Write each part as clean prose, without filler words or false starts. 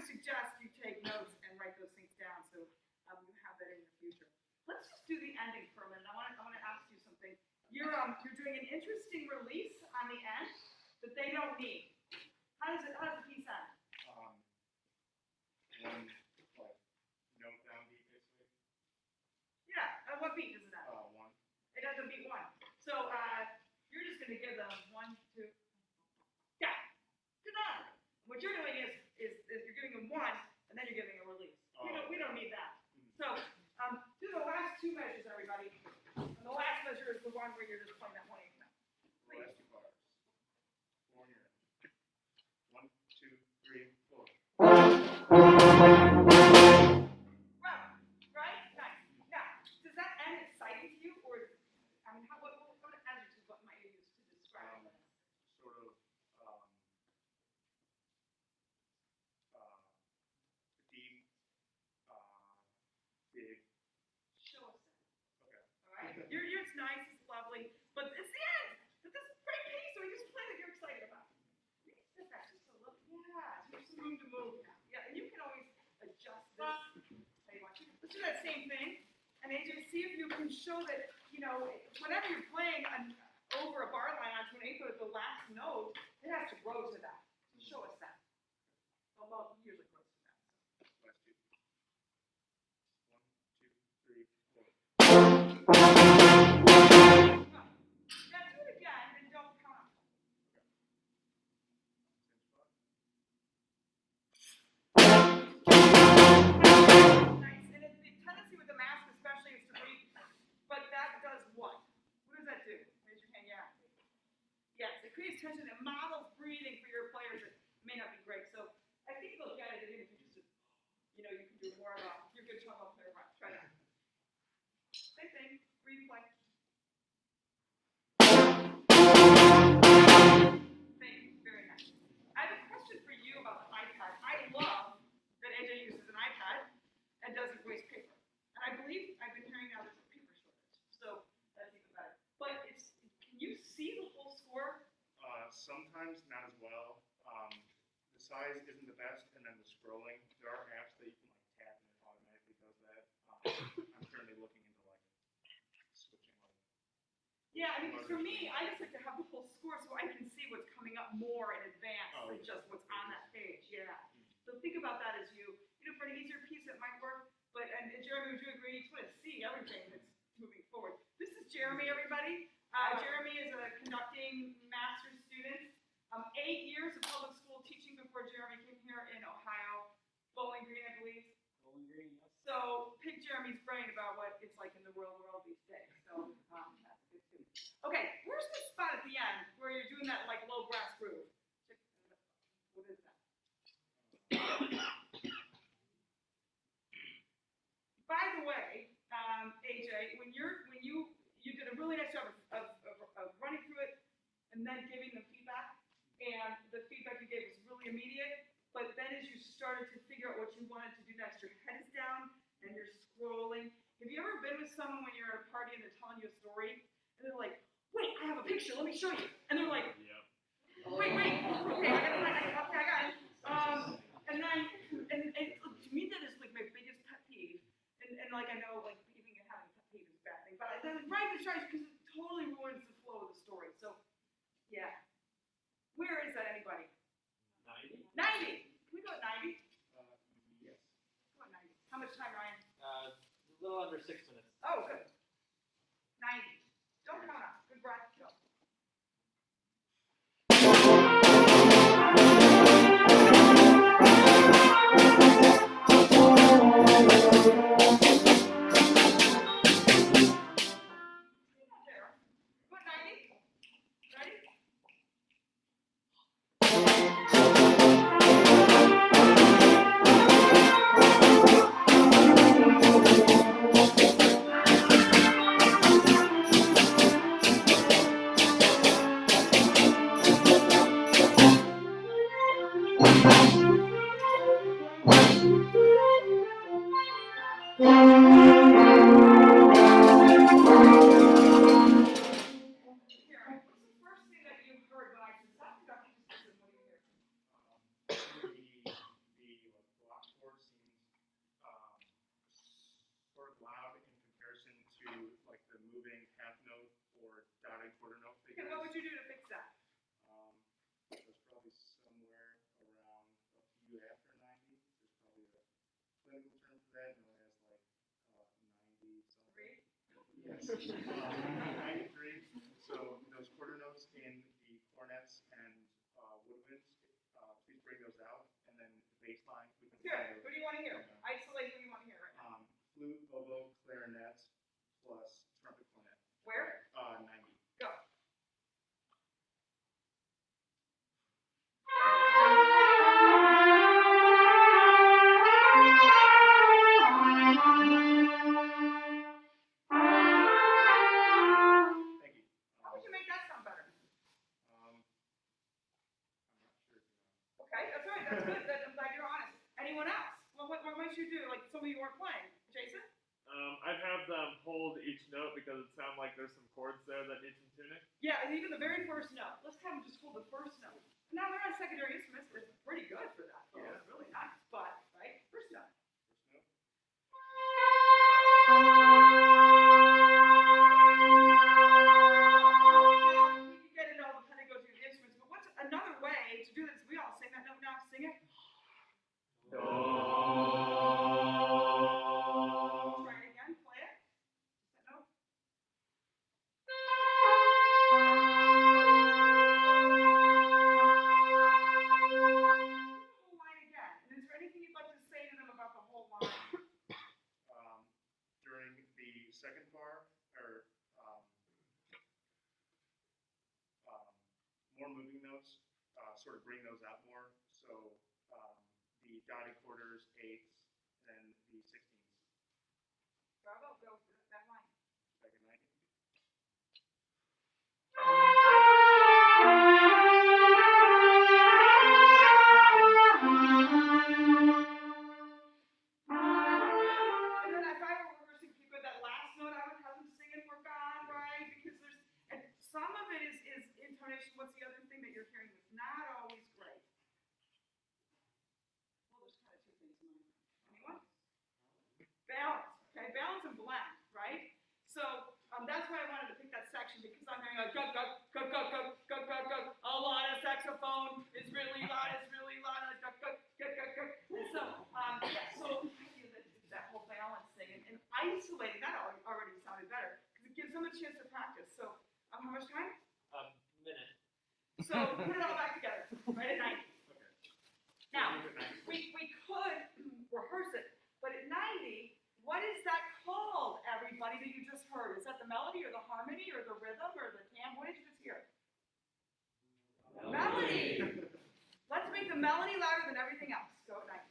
would suggest you take notes and write those things down so you have that in the future. Let's just do the ending for a minute. I want to ask you something. You're doing an interesting release on the end that they don't need. How does the piece end? One note down beat basically. Yeah. What beat does it end? One. It does a beat one. So you're just going to give them 1, 2. Yeah. Good on. What you're doing is you're giving them one, and then you're giving a release. We don't need that. So do the last 2 measures, everybody. And the last measure is the one where you're just playing that 1/8 note. The last 2 bars. 4 here. 1, 2, 3, 4. Right? Nice. Now, does that end exciting to you, or what adjectives might you use to describe it? Sort of deep, big. Show us that. Okay. All right. It's nice, it's lovely, but it's the end. But this is a great piece, so we just play that you're excited about. That's actually so lovely. Yeah, there's some room to move now. Yeah, and you can always adjust this. Let's do that same thing. And AJ, see if you can show that, whenever you're playing over a bar line onto an 8th note, the last note, it has to grow to that. Show us that. Well, usually grows to that. Last 2. 1, 2, 3, 4. Now do it again and don't count. Nice. And the tendency with the mask especially is to breathe. But that does what? What does that do? Raise your hand. Yeah. Yes, it creates tension. It models breathing for your players. It may not be great. So I think they'll get it. Even if you just, you can do more of a, you're a good 12 player. Try that. Same thing. Breathe play. Very nice. I have a question for you about the iPad. I love that AJ uses an iPad and doesn't waste paper. And I believe I've been hearing now there's a paper shortage. So that's even better. But can you see the whole score? Sometimes not as well. The size isn't the best, and then the scrolling. There are apps that you can tap and it automatically does that. I'm currently looking into switching. Yeah, I mean, for me, I just like to have the whole score so I can see what's coming up more in advance than just what's on that page. Yeah. So think about that as for an easier piece that might work. But and Jeremy, would you agree? You just want to see everything that's moving forward. This is Jeremy, everybody. Jeremy is a conducting master's student. 8 years of public school teaching before Jeremy came here in Ohio. Bowling Green, I believe. Bowling Green, yes. So pick Jeremy's brain about what it's like in the real world these days. So that's good too. Okay, where's the spot at the end where you're doing that low brass groove? What is that? By the way, AJ, when you did a really nice job of running through it and then giving them feedback, and the feedback you gave was really immediate. But then as you started to figure out what you wanted to do next, your head is down and you're scrolling. Have you ever been with someone when you're at a party and they're telling you a story and they're like, "Wait, I have a picture. Let me show you." And they're like, Yep. "Wait. Okay, I got it. And then to me that is my biggest pet peeve. And I know behaving and having a pet peeve is a bad thing, but then right because it totally ruins the flow of the story. So yeah. Where is that, anybody? 90. 90. Can we go at 90? Yes. Go at 90. How much time, Ryan? A little under 6 minutes. Oh, good. 90. Don't count out. Good breath. Go. There. Go at 90. Ready? quarter note Okay, figures. what would you do to fix that? There's probably somewhere around a few after 90. There's probably a clinical term for that, known as like 90 something. Three? Yes. 93. So those quarter notes in the cornets and woodwinds, please bring those out, and then the baseline we can. Here, what do you want to hear? Isolate what you want to hear right now. Flute, oboe, clarinet, plus trumpet cornet. Where? 90. Go. Thank you. How would you make that sound better? I'm not sure. Okay, that's right, that's good, I'm glad you're honest. Anyone else? Well, what might you do, like some of you weren't playing? Jason? I'd have them hold each note because it sounds like there's some chords there that need some tuning. Yeah, and even the very first note. Let's have them just hold the first note. Now they're not secondary instruments, but it's pretty good for that. So Yeah. it's really nice. But, right? First note. First note. Now, we can get into all the pedagogy of the instruments, but what's another way to do this? We all sing that note now. Sing it. Try it again. Play it. That note. Do the whole line again. And is there anything you'd like to say to them about the whole line? During the second bar, or more moving notes, sort of bring those out more. So the dotted quarters, eighths, and the 16ths. Bravo, go for that line. Second 90. And then if I were rehearsing people, that last note I would have them sing and work on, right? Because and some of it is intonation. What's the other thing that you're hearing that's not always great? Well, there's kind of two things in mind. Anyone? Balance, okay? Balance and blend, right? So that's why I wanted to pick that section because I'm hearing a go, go, go, go, go, go, go, go. A lot of saxophone is really loud, it's really loud, go, go, go, go, go. And so, so I feel that whole balance thing and isolating that already sounded better because it gives them a chance to practice. So, how much time? Minute. So put it all back together, right at 90. Okay. Now, we could rehearse it, but at 90, what is that called, everybody, that you just heard? Is that the melody or the harmony or the rhythm or the tam? What did you just hear? Melody. Let's make the melody louder than everything else. Go at 90.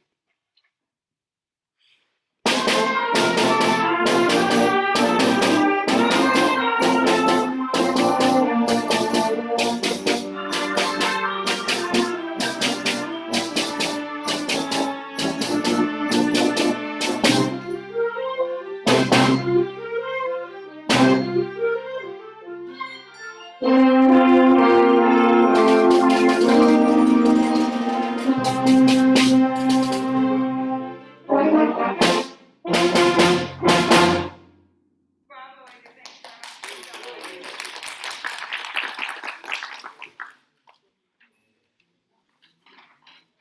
Bravo, Amy. Thanks so much.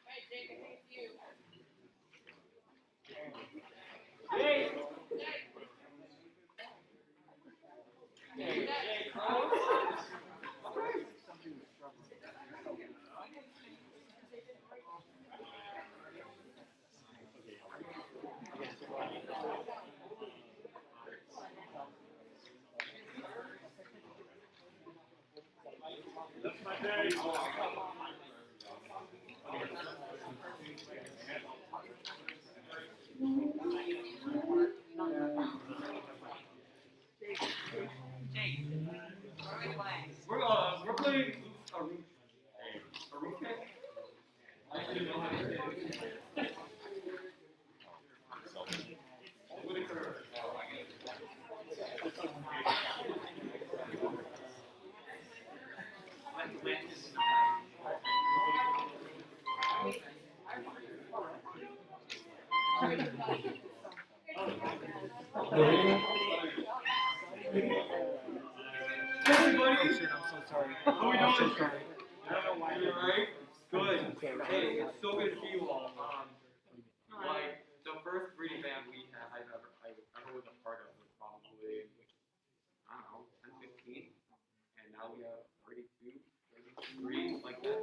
Right, David, thank you. That's my day. We're playing Aruka. I actually know how to play it. Whitaker. Everybody. How we doing? You alright? Good. Hey, it's so good to see you all. Like the first reading band I've ever was a part of was probably, I don't know, 10, 15, and now we have 32, 33, like that.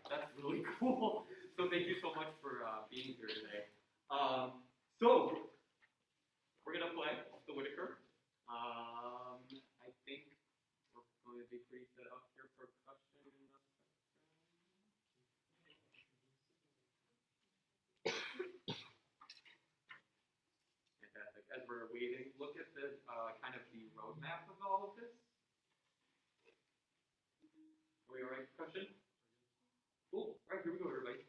That's really cool. So thank you so much for being here today. So we're gonna play the Whitaker. I think we're going to be pretty set up here for percussion. Fantastic. As we're waiting, look at the kind of the roadmap of all of this. Are we all right, percussion? Cool. All right, here we go, everybody.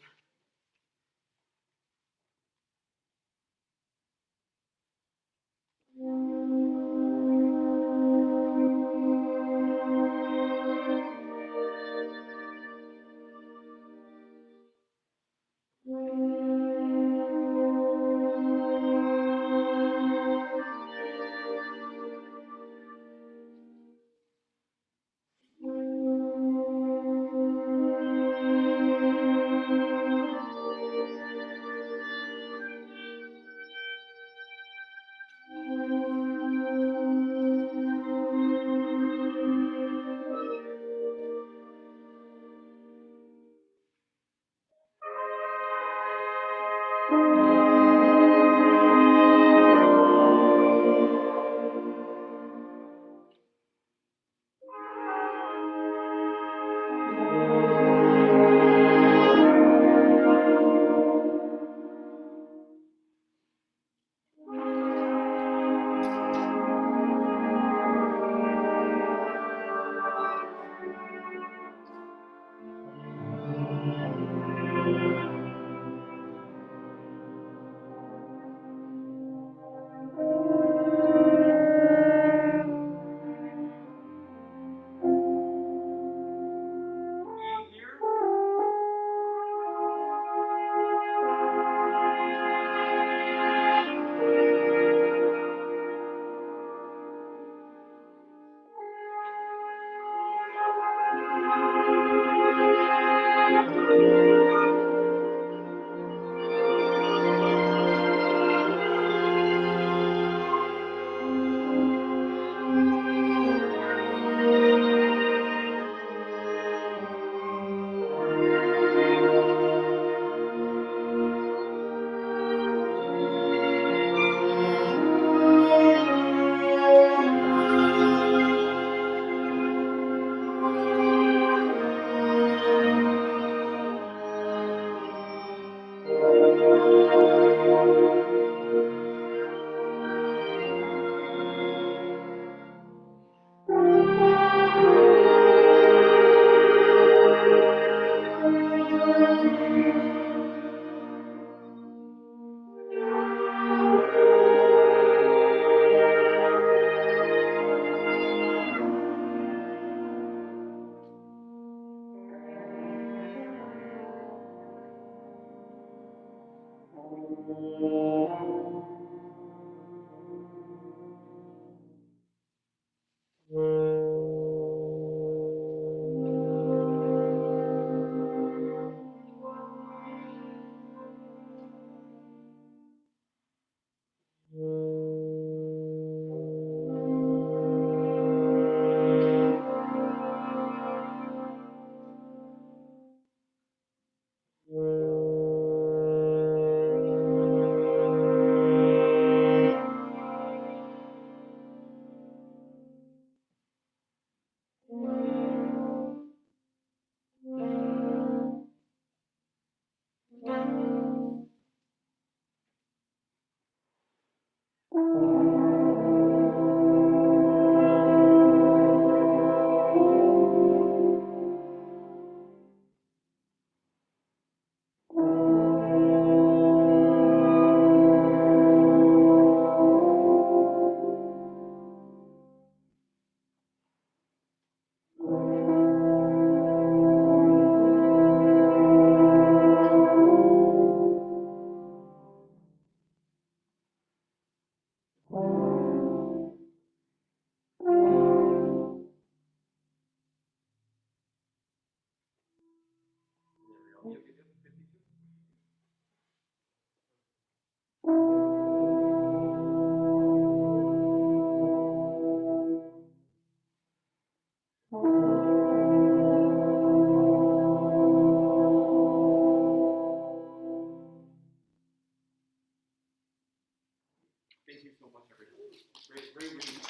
Great, great reading.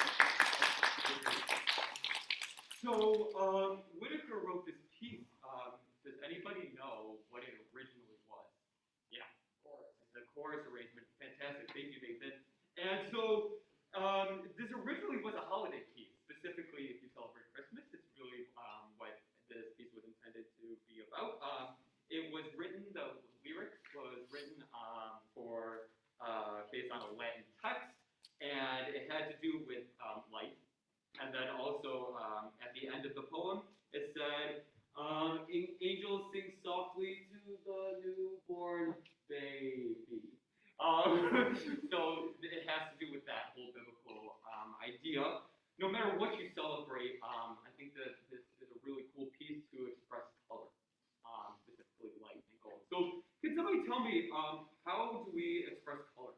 So, Whitaker wrote this piece. Does anybody know what it originally was? Yeah, the chorus arrangement. Fantastic. Thank you, Nathan. And so, this originally was a holiday piece. Specifically, if you celebrate Christmas, it's really what this piece was intended to be about. It was written, the lyrics was written based on a Latin text, and it had to do with light. And then also, at the end of the poem, it said, angels sing softly to the newborn baby. So it has to do with that whole biblical idea. No matter what you celebrate, I think that this is a really cool piece to express color, specifically light and gold. So can somebody tell me, how do we express color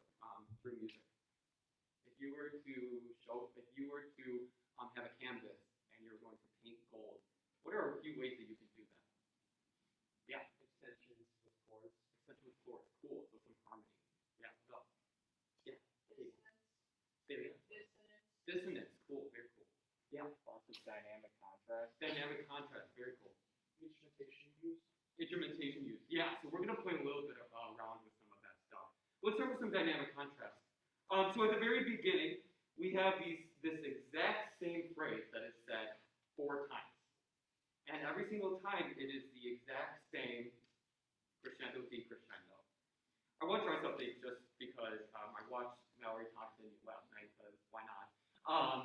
through music? If you were to have a canvas and you're going to paint gold, what are a few ways that you could do that? Yeah. Extensions with chords. Cool. So some harmony. Yeah. What else? Yeah. Dissonance. Cool. Very cool. Yeah. Also dynamic contrast. Very cool. Instrumentation use. Yeah. So we're gonna play a little bit around with some of that stuff. Let's start with some dynamic contrast. So at the very beginning, we have this exact same phrase that is said 4 times. And every single time, it is the exact same crescendo, decrescendo. I want to try something just because I watched Mallory Thompson last night, because why not,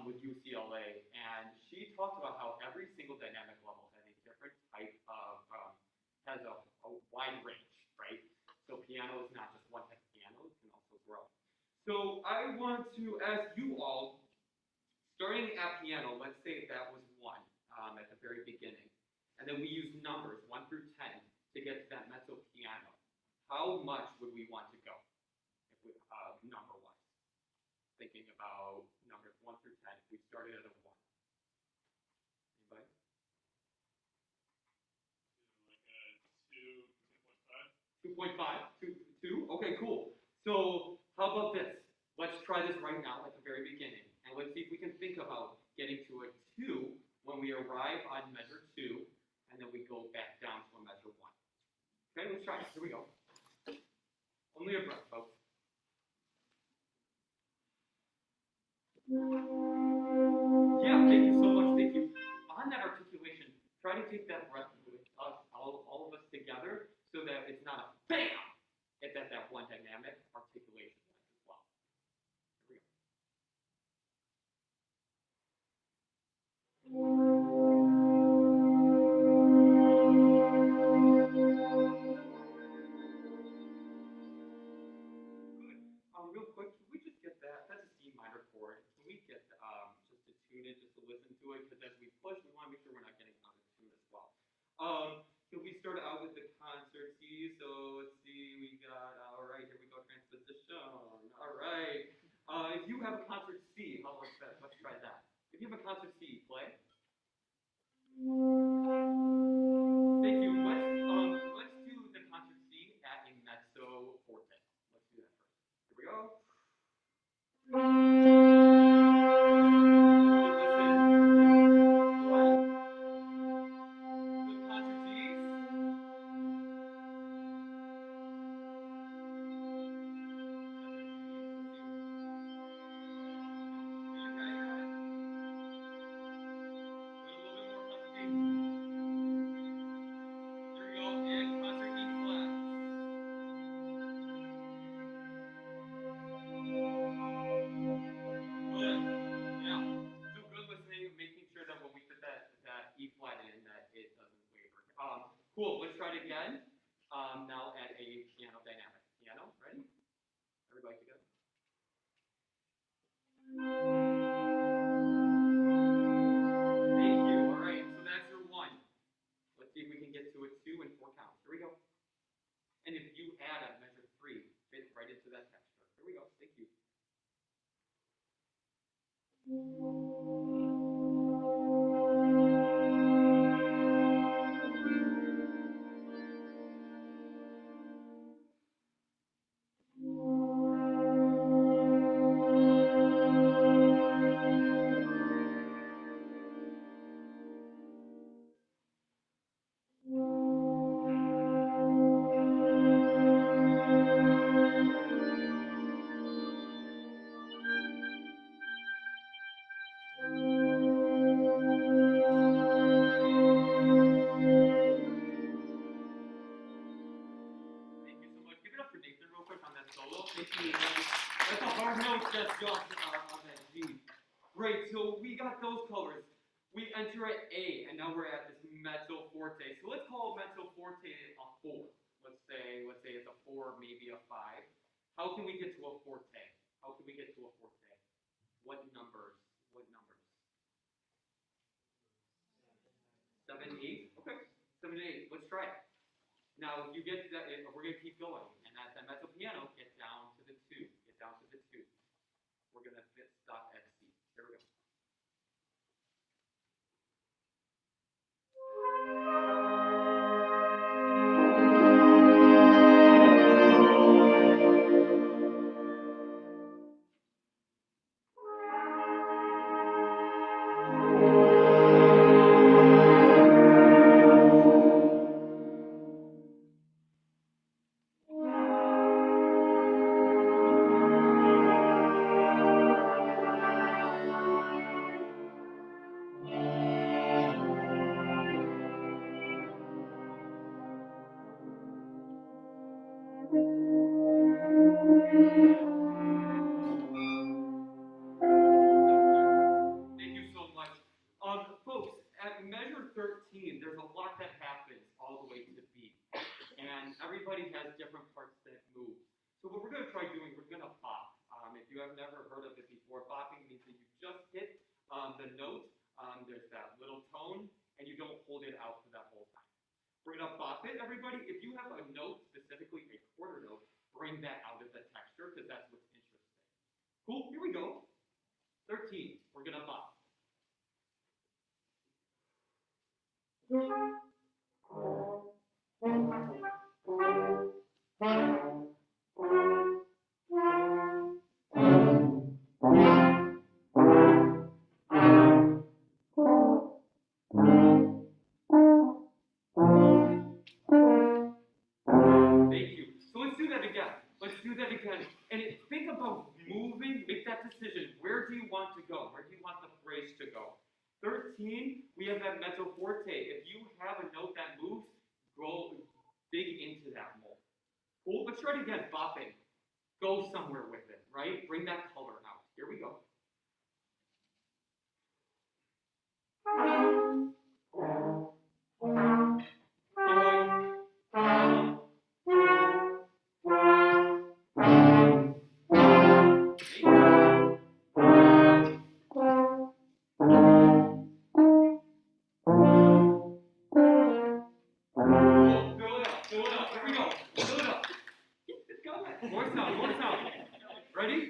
with UCLA. And she talked about how every single dynamic level has a different type of, has a wide range, right? So piano is not just one type of piano, it can also grow. So I want to ask you all, starting at piano, let's say that was 1 at the very beginning. And then we use numbers, 1 through 10, to get to that mezzo piano. How much would we want to go, if we, number-wise? Thinking about numbers 1 through 10, if we started at a 1. Anybody? Like a 2.5? 2? Okay, cool. So how about this? Let's try this right now at the very beginning. And let's see if we can think about getting to a 2 when we arrive on measure 2, and then we go back down to a measure 1. Okay, let's try it. Here we go. Only a breath, folks. Yeah, thank you so much. Thank you. On that articulation, try to take that breath with us, all of us together, so that it's not a BAM! It's at that one dynamic articulation as well. Here we go. Good. Real quick, can we just get that? That's a C minor chord. Can we get just to tune it, just to listen to it? Because as we push, we want to make sure we're not getting out of tune as well. So we start out with the concert C. So let's see, we got, all right, here we go, transposition. All right. If you have a concert C, how about that? Let's try that. If you have a concert C, play. Thank you. Let's do the concert C at a mezzo forte. Let's do that first. Here we go. Cool, let's try it again. Now at a piano dynamic. Piano, ready? Everybody together. Thank you. All right, so that's your 1. Let's see if we can get to a 2 and 4 counts. Here we go. And if you add a measure 3, fit right into that texture. Here we go. Thank you. solo. Thank you. That's a hard note, that's Josh on that G. Great, so we got those colors. We enter at A, and now we're at this mezzo forte. So let's call mezzo forte a 4. Let's say it's a 4, maybe a 5. How can we get to a forte? How can we get to a forte? What numbers? 7, 8? Okay, 7 and 8. Let's try it. Now, if you get to that, we're going to keep going. And at the mezzo piano, get down to the 2. Get down to the 2. We're going to stop at C. Here we go. Thank you so much. Folks, at measure 13, there's a lot that happens all the way to B. And everybody has different parts that move. So what we're going to try doing, we're going to bop. If you have never heard of it before, bopping means that you just hit the note. There's that little tone, and you don't hold it out for that whole time. We're going to bop it, everybody. If you have a note, specifically a quarter note, bring that out of the texture, because that's what's interesting. Cool, here we go. 13, we're going to bop. Thank you. So let's do that again. And think about moving, make that decision. Where do you want to go? Where do you want the phrase to go? 13, we have that mezzo forte. If you have a note that moves, go dig into that mold. Cool, let's try it again, bopping. Go somewhere with it, right? Bring that color out. Here we go.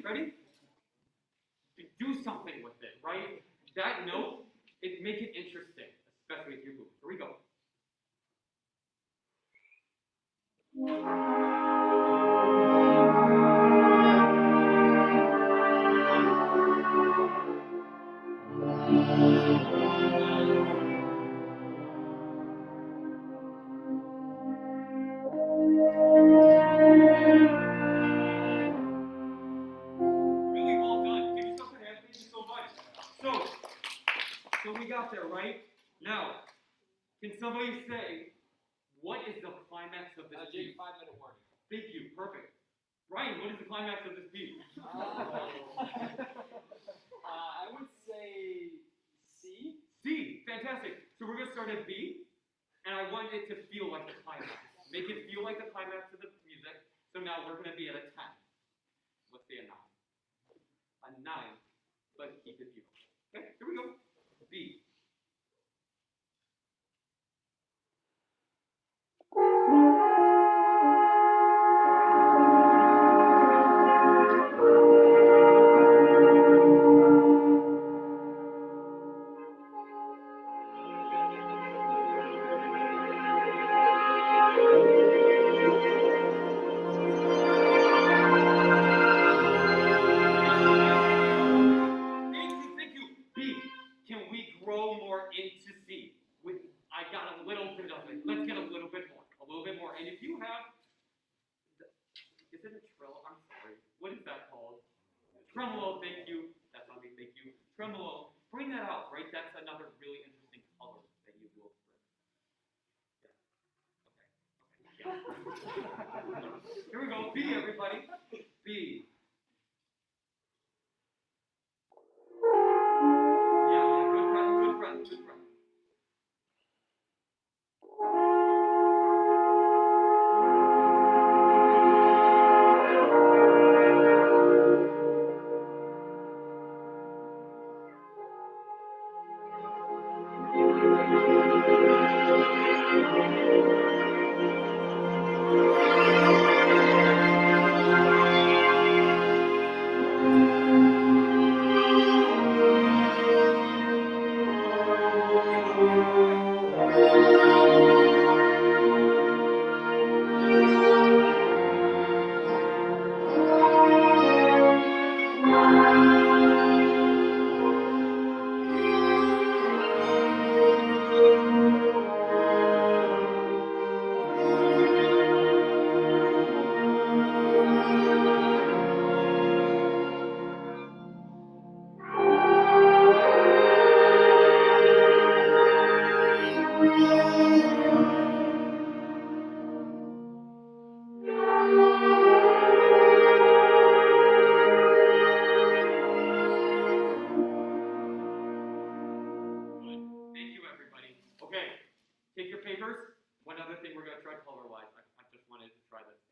Ready? Do something with it, right? That note, make it interesting, especially if you move. Here we go. Really well done. Give yourself a hand. Thank you so much. So we got there, right? Now, can somebody say, what is the climax of this piece? 5-minute warning. Thank you. Perfect. Ryan, what is the climax of this piece? I would say C. C. Fantastic. So we're going to start at B, and I want it to feel like the climax. Make it feel like the climax of the music. So now we're going to be at a 10. Let's say a 9. A 9, but keep it beautiful. Okay, here we go. B. Thank you. B. Can we grow more into C? I got a little bit of it. Let's get a little bit more. A little bit more. And if you have, is it a trill? I'm sorry. What is that called? Tremolo. Thank you. That's on me. Thank you. Tremolo. Bring that out, right? That's another really interesting color that you will bring. Yeah. Okay. Yeah. Here we go. B, everybody.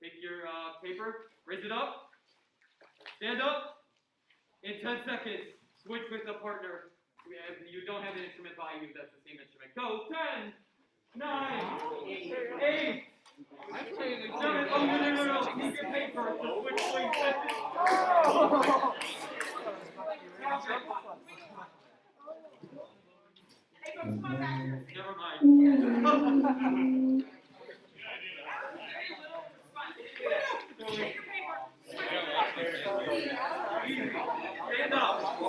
take your paper, raise it up, stand up. In 10 seconds, switch with a partner. If you don't have an instrument by you, that's the same instrument. Go, 10, 9, 8, 7, oh, no. Keep your paper. Just switch, please. Hey, folks, come on back here. Never mind. Take your paper. Stand up. Have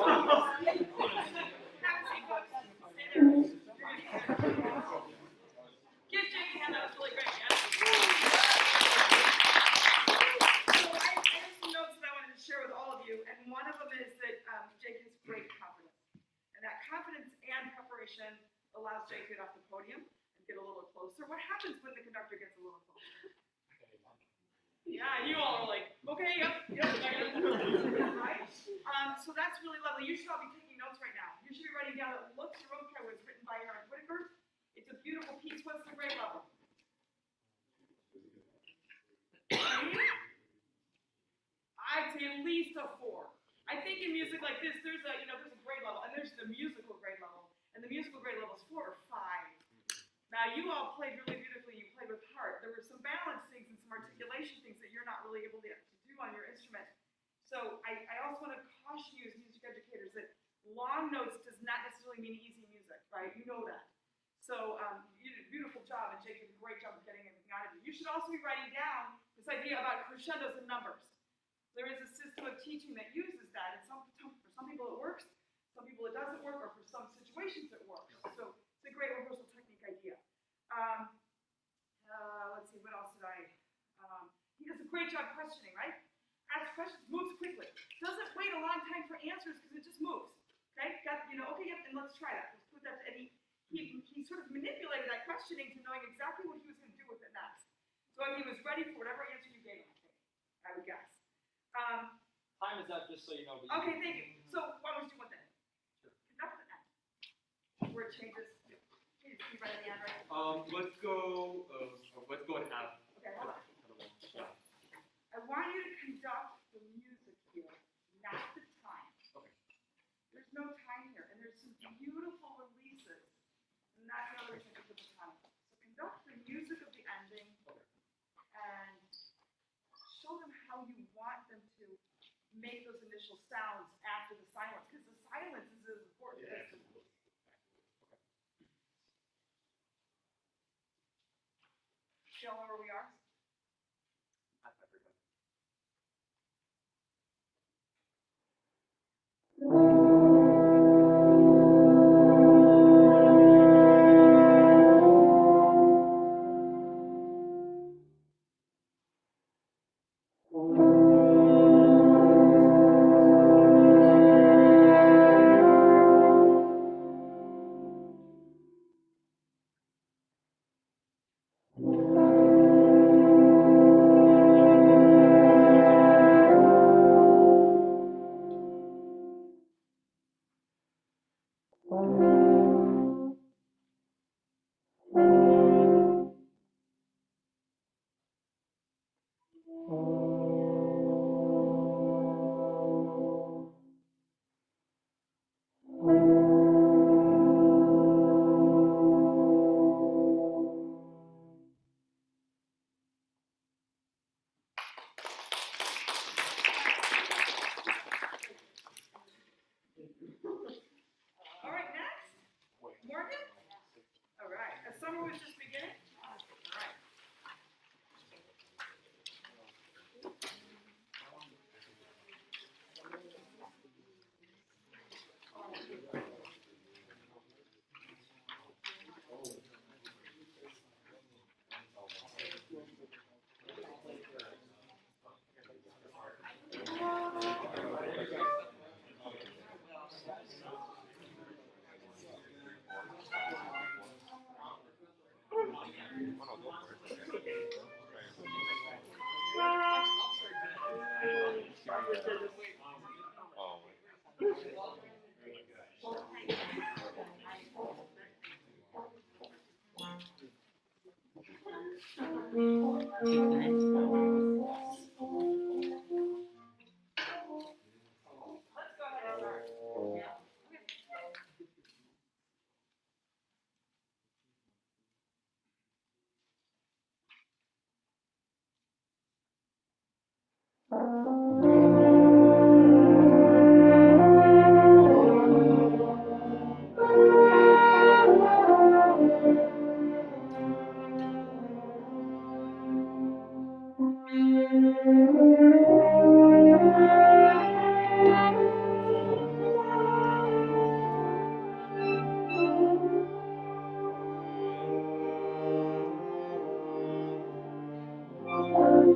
a seat, folks. Stay there. Give Jake a hand. That was really great. Yeah? So I have some notes that I wanted to share with all of you, and one of them is that Jake has great confidence, and that confidence and preparation allows Jake to get off the podium and get a little closer. What happens when the conductor gets a little closer? Yeah, you all are like, okay, yep, right? So that's really lovely. You should all be taking notes right now. You should be writing down that Looks Your Own Care was written by Aaron Whitaker. It's a beautiful piece. What's the grade level? I'd say at least a 4. I think in music like this, there's a grade level, and there's the musical grade level, and the musical grade level is 4 or 5. Now, you all played really beautifully. You played with heart. There were some balance things and some articulation things that you're not really able to do on your instrument. So I also want to caution you as music educators that long notes does not necessarily mean easy music, right? You know that. So you did a beautiful job, and Jake did a great job of getting everything out of you. You should also be writing down this idea about crescendos and numbers. There is a system of teaching that uses that, and for some people it works, some people it doesn't work, or for some situations it works. So it's a great rehearsal technique idea. Let's see, what else did I? He does a great job questioning, right? Asks questions, moves quickly. Doesn't wait a long time for answers because it just moves. Okay, okay, yep, and let's try that. Let's put that. And he sort of manipulated that questioning to knowing exactly what he was going to do with it next. So he was ready for whatever answer you gave him, I would guess. Time is up, just so you know. Okay, thank you. So why don't you do one thing? Conduct the end. Where it changes. Can you write at the end, right? Let's go to F. Okay, hold on. Yeah. I want you to conduct the music here, not the time. Okay. There's no time here, and there's some beautiful releases, and that's the other reason I put the time. So conduct the music of the ending, and show them how you want them to make those initial sounds after the silence, because the silence is as important as the music. Do you all know where we are? All right, next. Morgan? All right. As summer was just beginning? All right.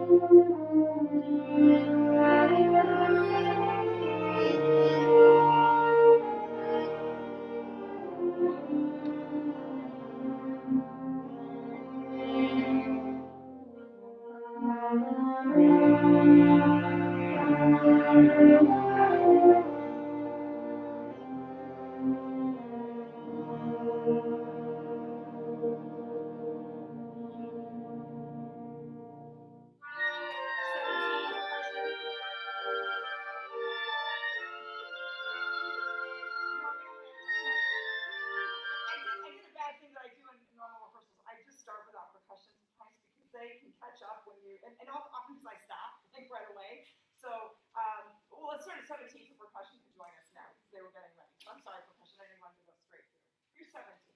I did a bad thing that I do in normal rehearsals. I just start without percussion sometimes because they can catch up when you, and often because I stop like right away. So, well, let's start at 17 for percussion to join us now because they were getting ready. So I'm sorry, percussion. I didn't want to go straight through. You're 17.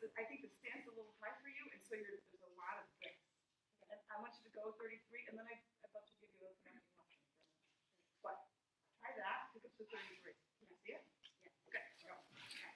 I think the stand's a little high for you, and so there's a lot of things. And I want you to go 33, and then I'd love to give you a connecting option. But try that, pick up to 33. Can you see it? Yeah. Okay, go. Okay.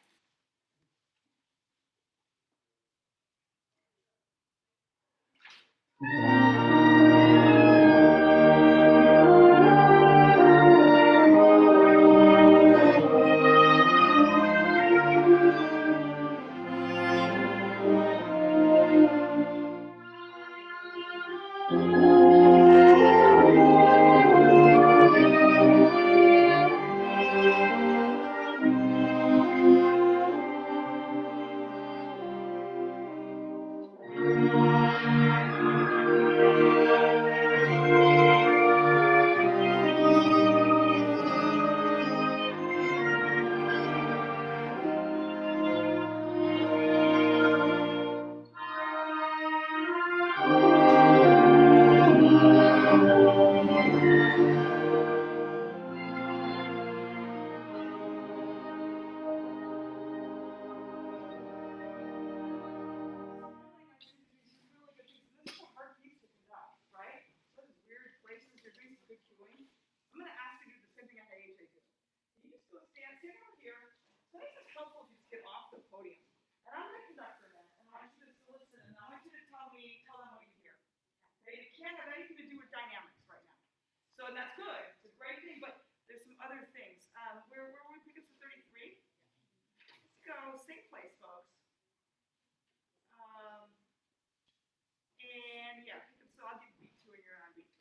So that's good. It's a great thing, but there's some other things. Where we pick up to 33? Let's go same place, folks. And yeah, so I'll give beat 2 and you're on beat 3.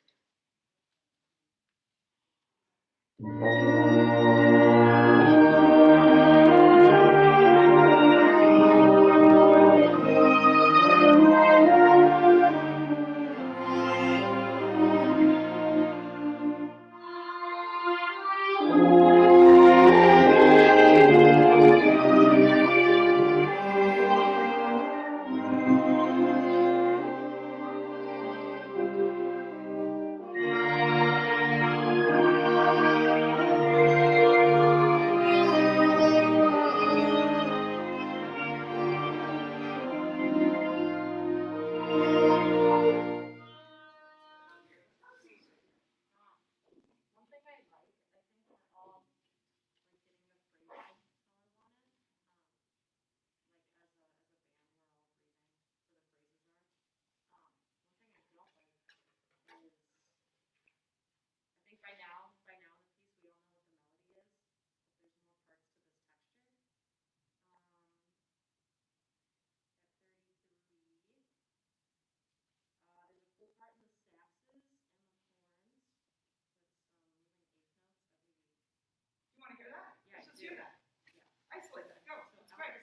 You want to hear that? Yeah. Let's just hear that. Yeah. Isolate that. Go. That's great.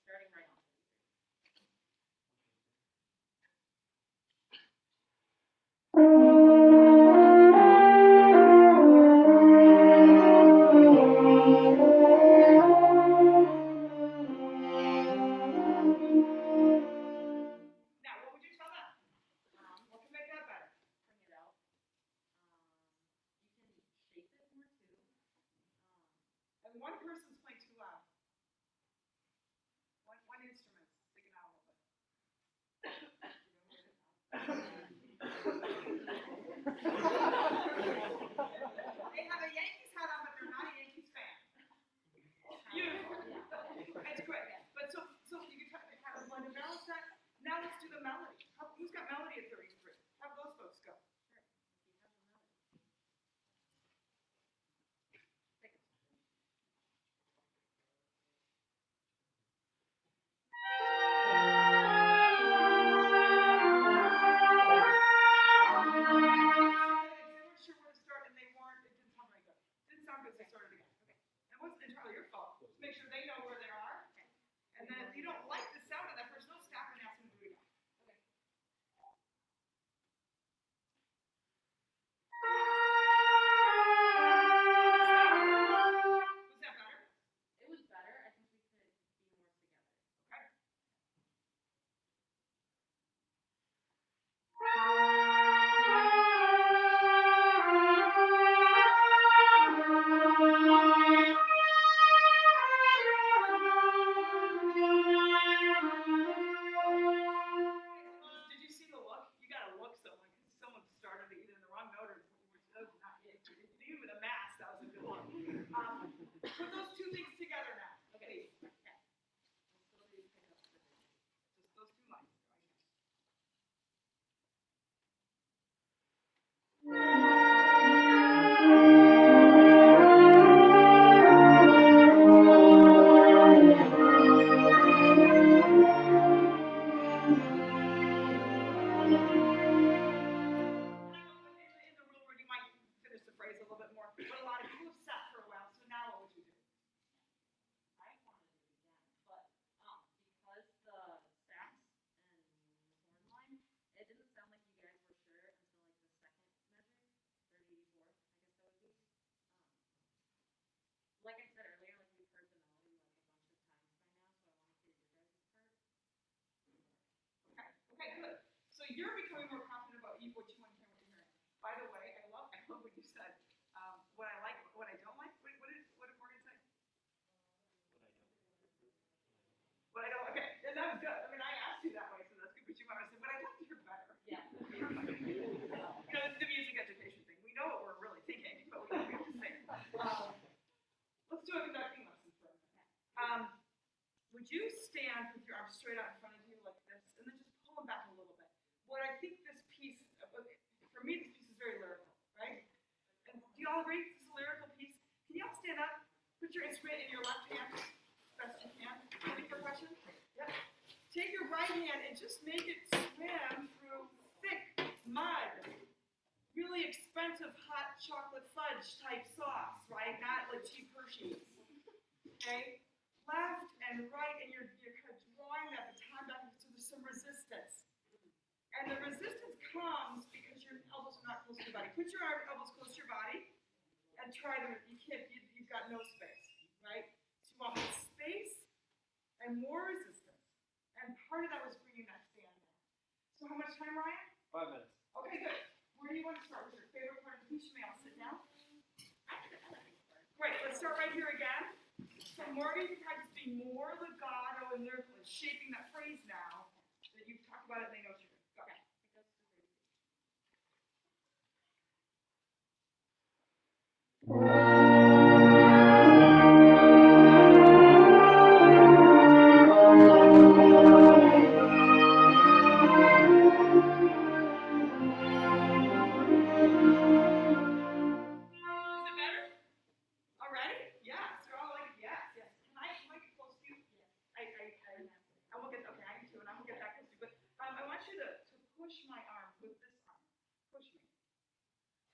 Starting right on. Now, what would you tell them? What can make that better? Bring it out. You can shape it more too. And one person's playing too loud. One instrument's sticking out a little bit. They have a Yankees hat on, but they're not a Yankees fan. Beautiful. It's great. But so you can have a blended balance that. Now let's do the melody. Who's got melody at 33? Have those folks go. you're becoming more confident about what you want to hear, what you're hearing. By the way, I love what you said. What I like, what I don't like. What did Morgan say? What I don't. Okay, and that was good. I mean, I asked you that way, so that's good. But you might have said, "But I'd like to hear better." Yeah. The music education thing. We know what we're really thinking, but we have to say it. Let's do a conducting lesson for a minute. Would you stand with your arms straight out in front of you like this, and then just pull them back a little bit? What I think this piece, for me, this piece is very lyrical, right? And do you all agree this is a lyrical piece? Can you all stand up? Put your instrument in your left hand, as best you can. Any for question? Yep. Take your right hand and just make it swim through thick mud. Really expensive hot chocolate fudge type sauce, right? Not like cheap Hershey's. Okay? Left and right, and you're kind of drawing that baton back, so there's some resistance. And the resistance comes because your elbows are not close to your body. Put your elbows close to your body and try to, you've got no space, right? So you want more space and more resistance. And part of that was bringing that stand down. So how much time, Ryan? 5 minutes. Okay, good. Where do you want to start? What's your favorite part of the piece? You may all sit down. Great, let's start right here again. So Morgan, you practice being more legato and lyrical and shaping that phrase now that you've talked about it and they know what you're doing. Go. Okay. Is it better? Already? Yes. You're all like, yes, yes. Can I get close to you? Yes. I will get, okay, I need to, and I will get back close to you. But I want you to push my arm with this arm. Push me.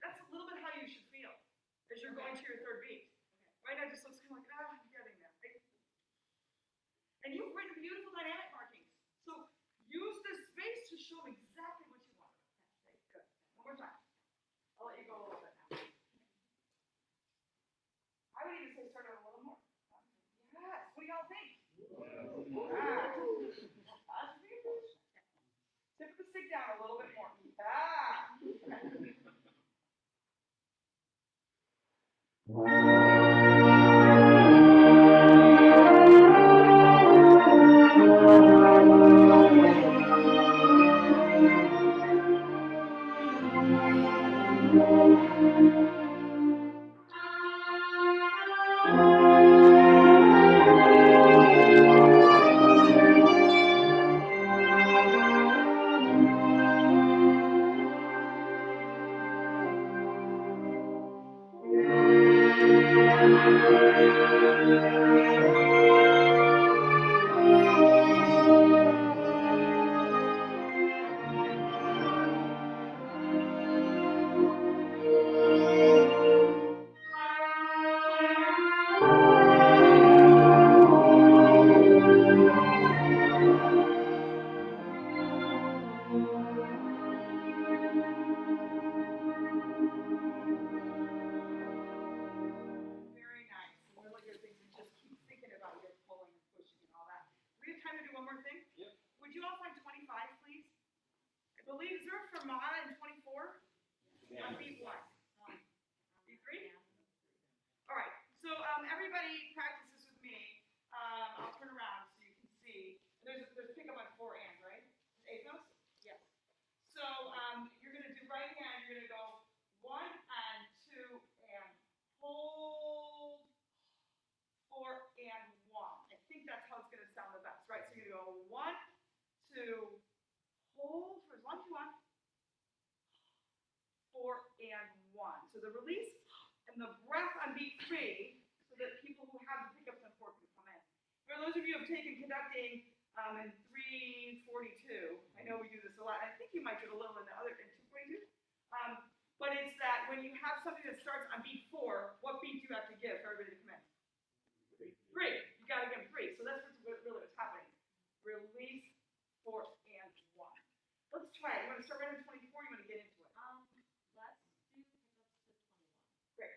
That's a little bit how you should feel as you're going to your third beat. Right now it just looks kind of like, I'm getting there. Right? And you've written beautiful dynamic markings. So use this space to show them exactly what you want. Okay, good. One more time. I'll let you go a little bit now. I would even say start out a little more. Yes. What do y'all think? Ah. Tip the stick down a little bit more. Ah. Very nice. And really good things to just keep thinking about your pulling and pushing and all that. We have time to do one more thing? Yep. Would you all find 25, please? I believe, is there a Fermata in 24? On beat one. Beat three? All right. So everybody practices with me. I'll turn around so you can see. There's pickup on 4 and, right? 8 notes? Yes. So you're going to do right hand. You're going to go 1 and 2 and hold, 4 and 1. I think that's how it's going to sound the best, right? So you're going to go 1, 2, hold for 1, 2, 1, 4 and 1. So the release and the breath on beat 3, so that people who have the pickups on 4 can come in. For those of you who have taken conducting in 342, I know we do this a lot. I think you might do it a little in the other in 242. But it's that when you have something that starts on beat 4, what beat do you have to give for everybody to come in? 3. You got to give 3. So that's really what's happening. Release, 4 and 1. Let's try it. You want to start right on 24? You want to get into it? Let's do pickups to 21. Great.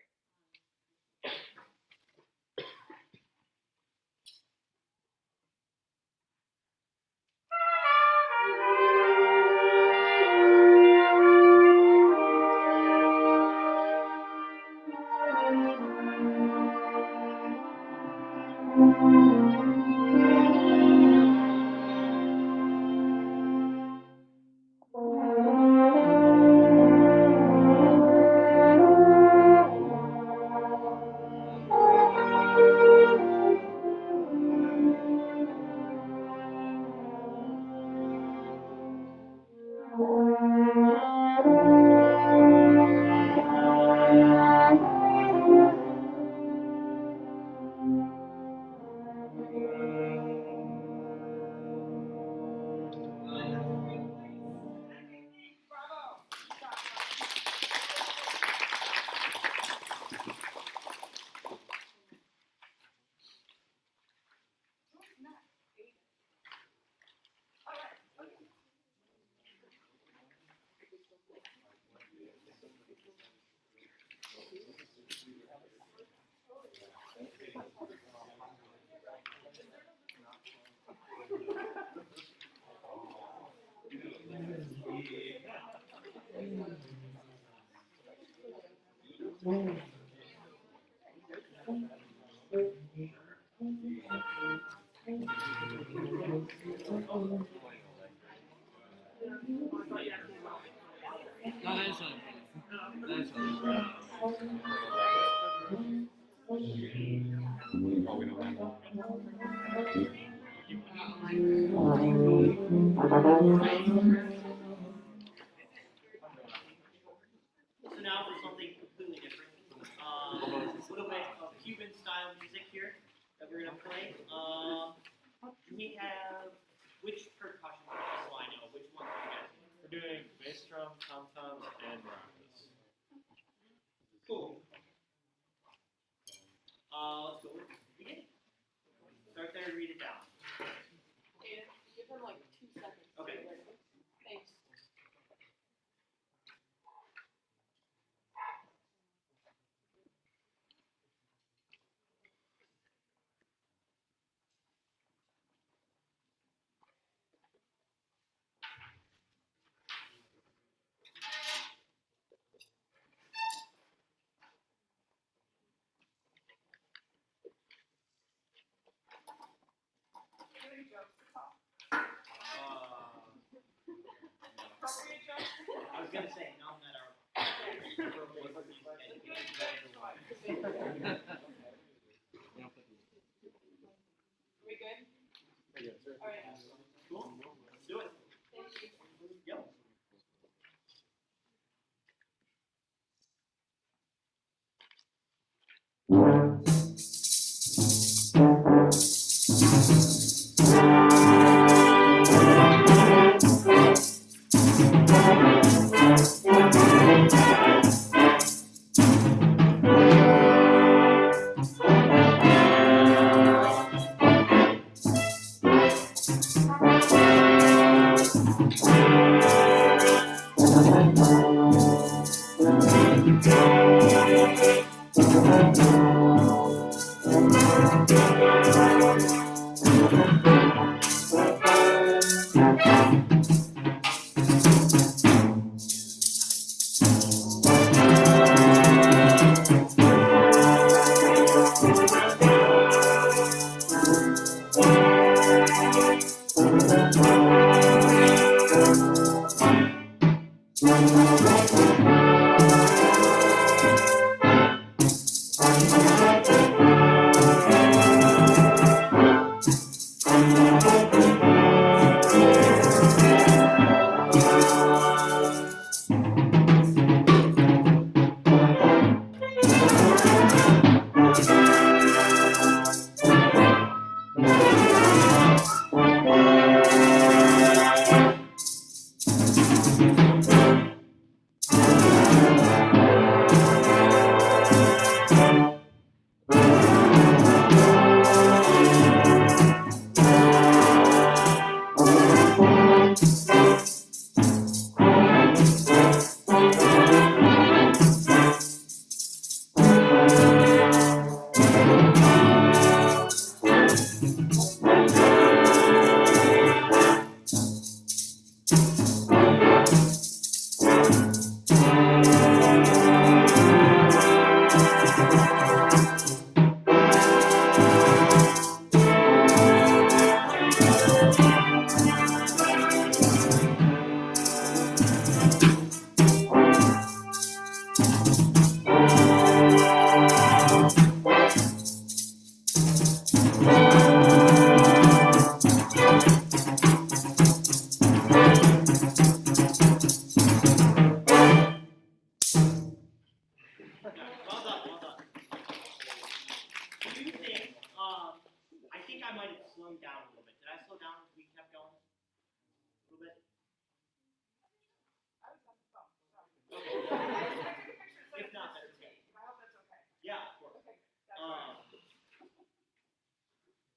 So now for something completely different. A little bit of Cuban style music here that we're gonna play. We have which percussion just so I know which ones are you guys doing? We're doing bass drum, tom toms, and maracas. Cool. Let's go with the beginning. Start there and read it down. And give them like 2 seconds. Okay. Thanks. Really jokes to talk. Appropriate jokes? I was gonna say none that are. Are we good? All right. Cool. Let's do it. Thank you. Yep.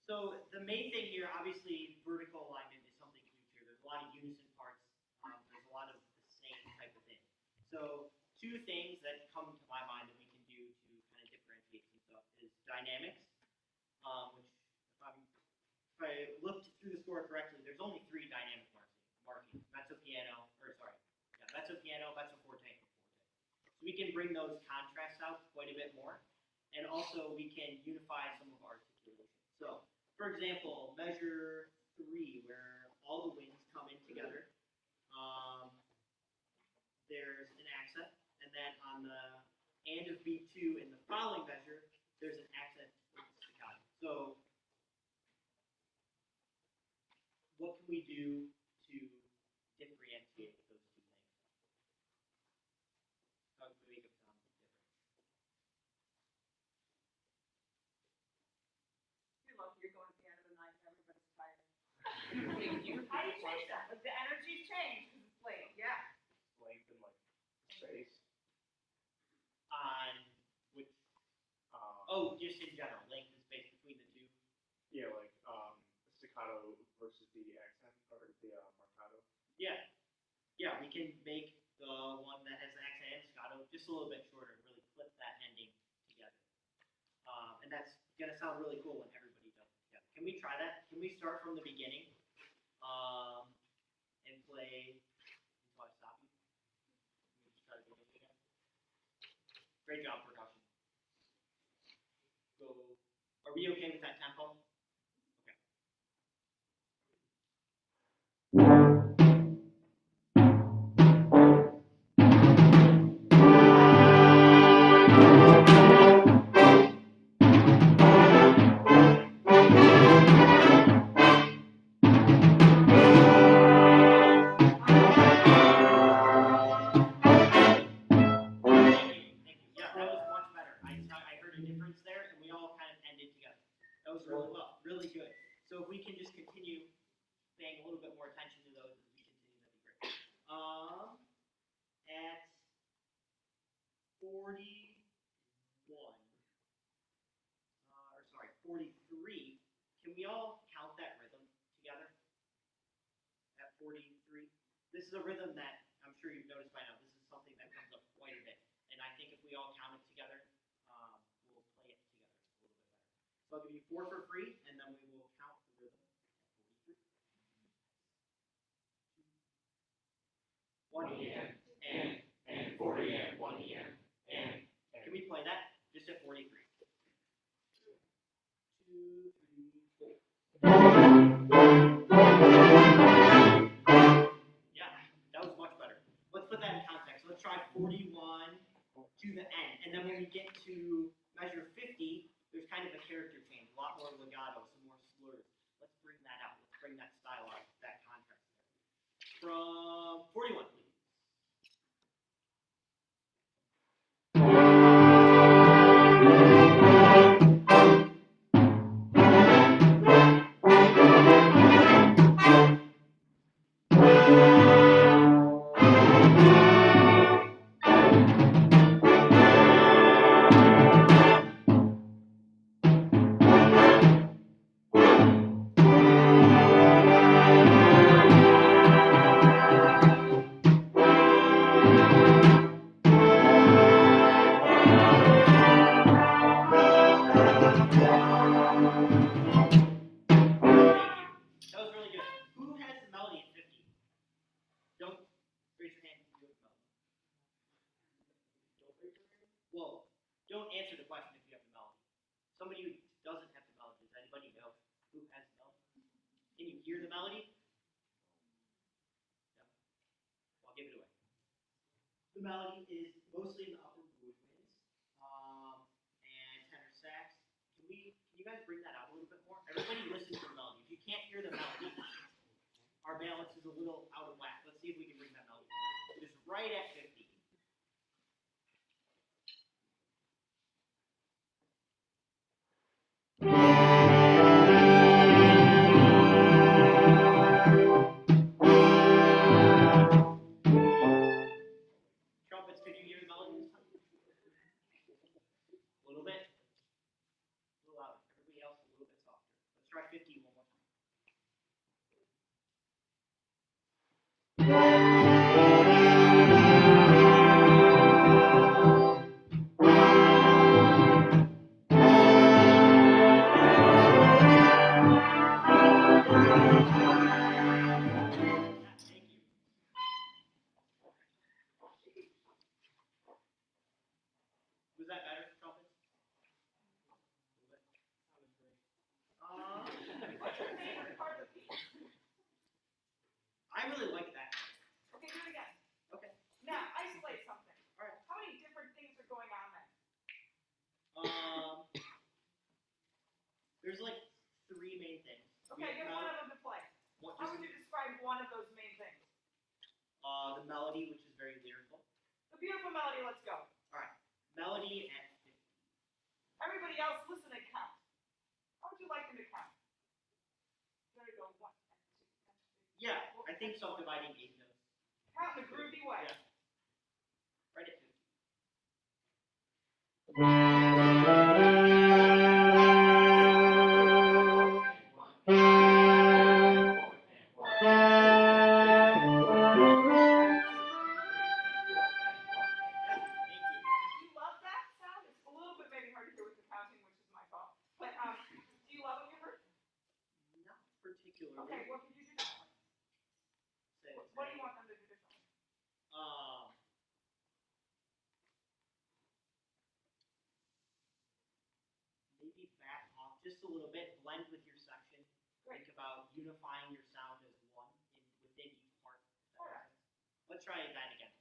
So the main thing here, obviously, vertical alignment is something huge here. There's a lot of unison parts. There's a lot of the same type of thing. So two things that come to my mind that we can do dynamics, which if I looked through the score correctly, there's only 3 dynamic markings, mezzo piano, mezzo forte, and forte. So we can bring those contrasts out quite a bit more, and also we can unify some of our articulation. So, for example, measure 3, where all the winds come in together, there's an accent, and then on the and of beat 2 in the following measure, there's an accent with staccato. So, what can we do to differentiate those 2 things? How can we make them sound different? You're lucky you're going at the end of the night, everybody's tired. How do you change that? Like, the energy's changed because it's late, yeah. Length and like space. On which, just in general, length and space between the 2. Yeah, like staccato versus the accent or the marcato. Yeah, we can make the one that has the accent and staccato just a little bit shorter and really clip that ending together. And that's gonna sound really cool when everybody does it together. Can we try that? Can we start from the beginning? And play until I stop you. Can we just try to do this again? Great job, percussion. So, are we okay with that tempo? Okay. Thank you. Yeah, that was much better. I heard a difference there, and we all kind of ended together. That was really well, really good. So if we can just continue paying a little bit more attention to those as we continue, that'd be great. At 41, 43, can we all count that rhythm together? At 43, this is a rhythm that I'm sure you've noticed by now. This is something that comes up quite a bit, and I think if we all count it together, we'll play it together a little bit better. So I'll give you 4 for free, and then we will count the rhythm at 43. 1 and 40 and 1 and. Can we play that just at 43? 2, 3, 4. Yeah, that was much better. Let's put that in context. Let's try 41 to the end, and then when we get to measure 50, there's kind of a character change, a lot more legato, some more slurs. Let's bring that out. Let's bring that style out, that contrast there. From 41, please. That was really good. Who has the melody at 50? Don't raise your hand if you have the melody. Don't raise your hand? Well, don't answer the question if you have the melody. Somebody who doesn't have the melody, does anybody know who has the melody? Can you hear the melody? No. Well, I'll give it away. The melody is mostly in the upper woodwinds and tenor sax. Can you guys bring that out a little bit more? Everybody listen to the melody. If you can't hear the melody, our balance is a little out of whack. Let's see if we can bring that melody. It is right at 50. Trumpets, could you hear the melody this time? A little bit. A little louder. Everybody else a little bit softer. Let's try 50 one more time. Was that better, trumpets? What's your favorite part of the piece? I really like that. Okay, do it again. Okay. Now, isolate something. All right. How many different things are going on there? There's like 3 main things. Okay, give one of them to play. What How is would you describe one of those main things? the melody, which is very lyrical. The beautiful melody, let's go. Melody and Everybody else, listen and count. How would you like them to count? There you go, 1, 2, 3, 4, yeah, I think subdividing 8 notes. Count in a groovy way. Yeah. Right at 50. Do you love that sound? It's a little bit maybe hard to hear with the counting, which is my fault. But do you love what you heard? Not particularly. Okay, what could you do differently? Say it, What say do you it. want them to do differently? Maybe back off just a little bit, blend with your section. Think about unifying your sound as one within each part. If that makes Alright. sense. Let's try that again.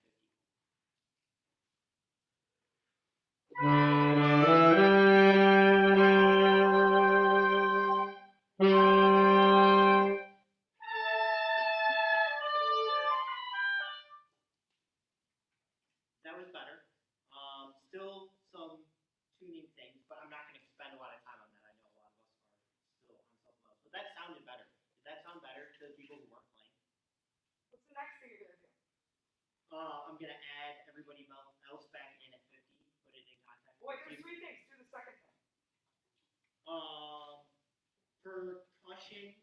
50. That was better. Still some tuning things, but I'm not going to spend a lot of time on that. I know a lot of us are still on something else, but that sounded better. Did that sound better to the people who weren't playing? What's the next thing you're gonna do? I'm going to add everybody else back in at 50, put it in context. Boy, there's 3 things. Do the second thing. Percussion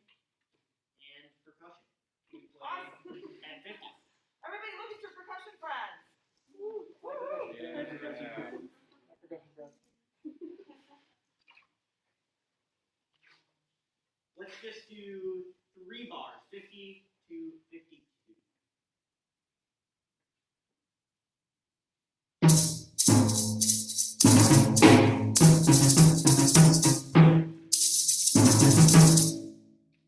and percussion. We play Awesome. at 50. Everybody look at your percussion friends. Woo! Let's just do 3 bars, 50 to 52.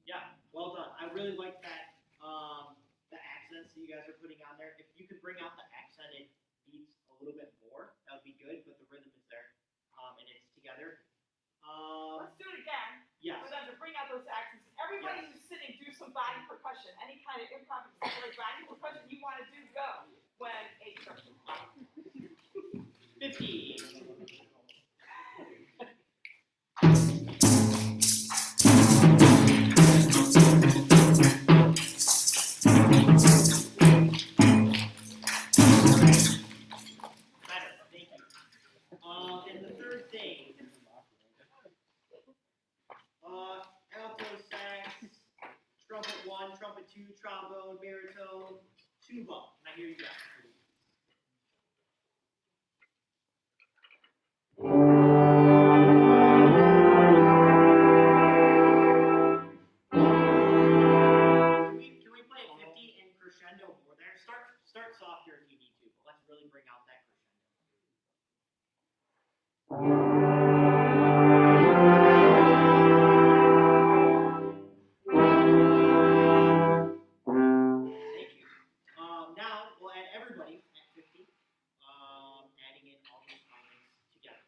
Yeah, well done. I really like that, the accents that you guys are putting on there. If you could bring out the accented beats a little bit more, that would be good, but the rhythm is there, and it's together. Let's do it again. Yes. For them to bring out those accents. Everybody who's sitting, do some body percussion. Any kind of improv body percussion you want to do, go. When 8 starts. 50. Better, thank you. And the third thing, alto sax, trumpet 1, trumpet 2, trombone, baritone, tuba. Now here you go. Can we play at 50 and crescendo more there? Start softer if you need to, but let's really bring out that crescendo. Thank you. Now we'll add everybody at 50, adding in all these elements together.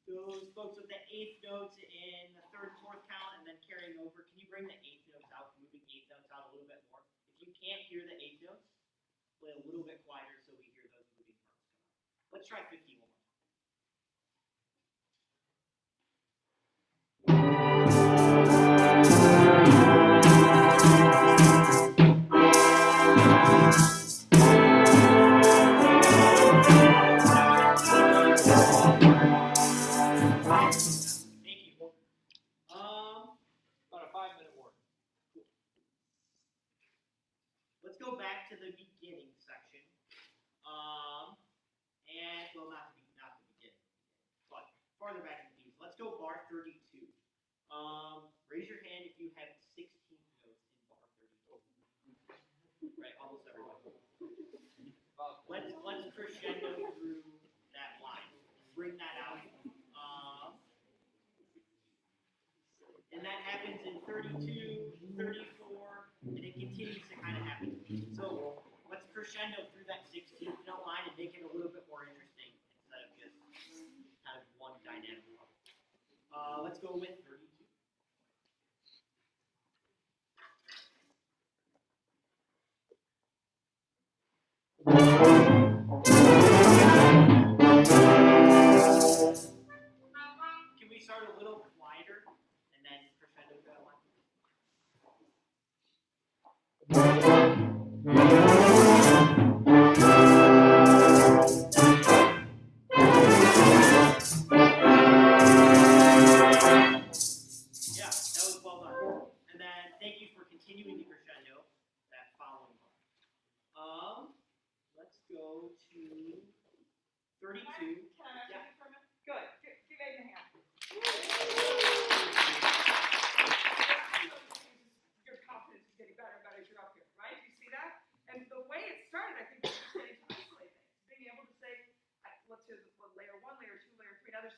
Those folks with the 8th notes in the 3rd, 4th count, and then carrying over. Can you bring the 8th notes out, moving 8th notes out a little bit more? If you can't hear the 8th notes, play a little bit quieter so we hear those moving parts come out. Let's try 50 one more time. Thank you. 32, 34, and it continues to kind of happen. So let's crescendo through that 16th note line and make it a little bit more interesting instead of just kind of one dynamic level. Let's go with 32. Can we start a little quieter and then crescendo through that one? Yeah, that was well done. And then thank you for continuing the crescendo that following bar. Let's go to 32. Can I mention it for a minute? Good. Give Aiden a hand. Your confidence is getting better and better as you're up here, right? You see that? And the way it started, I think, was just getting to isolate things. Being able to say, let's do layer 1, layer 2, layer 3. Now there's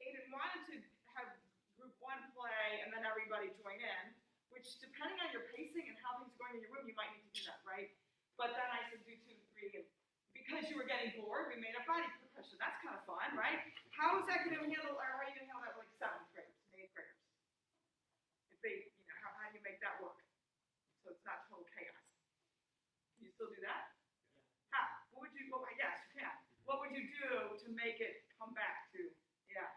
Aiden wanted to have group 1 play and then everybody join in, which depending on your pacing and how things are going in your room, you might need to do that, right? But then I said do 2, 3, and because you were getting bored, we made up body percussion. That's kind of fun, right? How is that going to handle, or how are you going to handle that with like 7th graders and 8th graders? If they, how do you make that work? So it's not total chaos. Can you still do that? How? What would you, well, yes, you can. What would you do to make it come back to, yeah.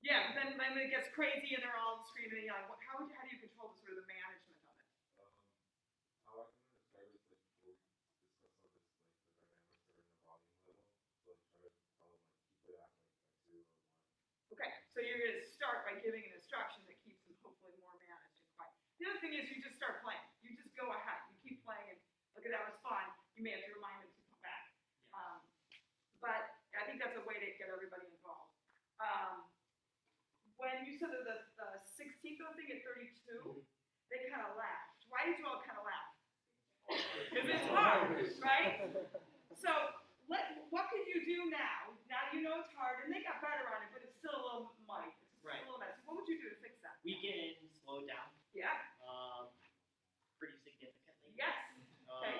Yeah, but then it gets crazy and they're all screaming and yelling. How do you control the sort of the management of it? Okay, so you're going to start by giving an instruction that keeps them hopefully more managed and quiet. The other thing is you just start playing. You just go ahead. You keep playing and okay, that was fun. You may have to remind them to come back. But I think that's a way to get everybody involved. When you said the 16th thing at 32, they kind of laughed. Why did you all kind of laugh? Because it's hard, right? So what could you do now? Now you know it's hard, and they got better on it, but it's still a little muddy. It's Right. a little messy. What would you do to fix that? We can slow down Yeah. pretty significantly. Yes. Okay.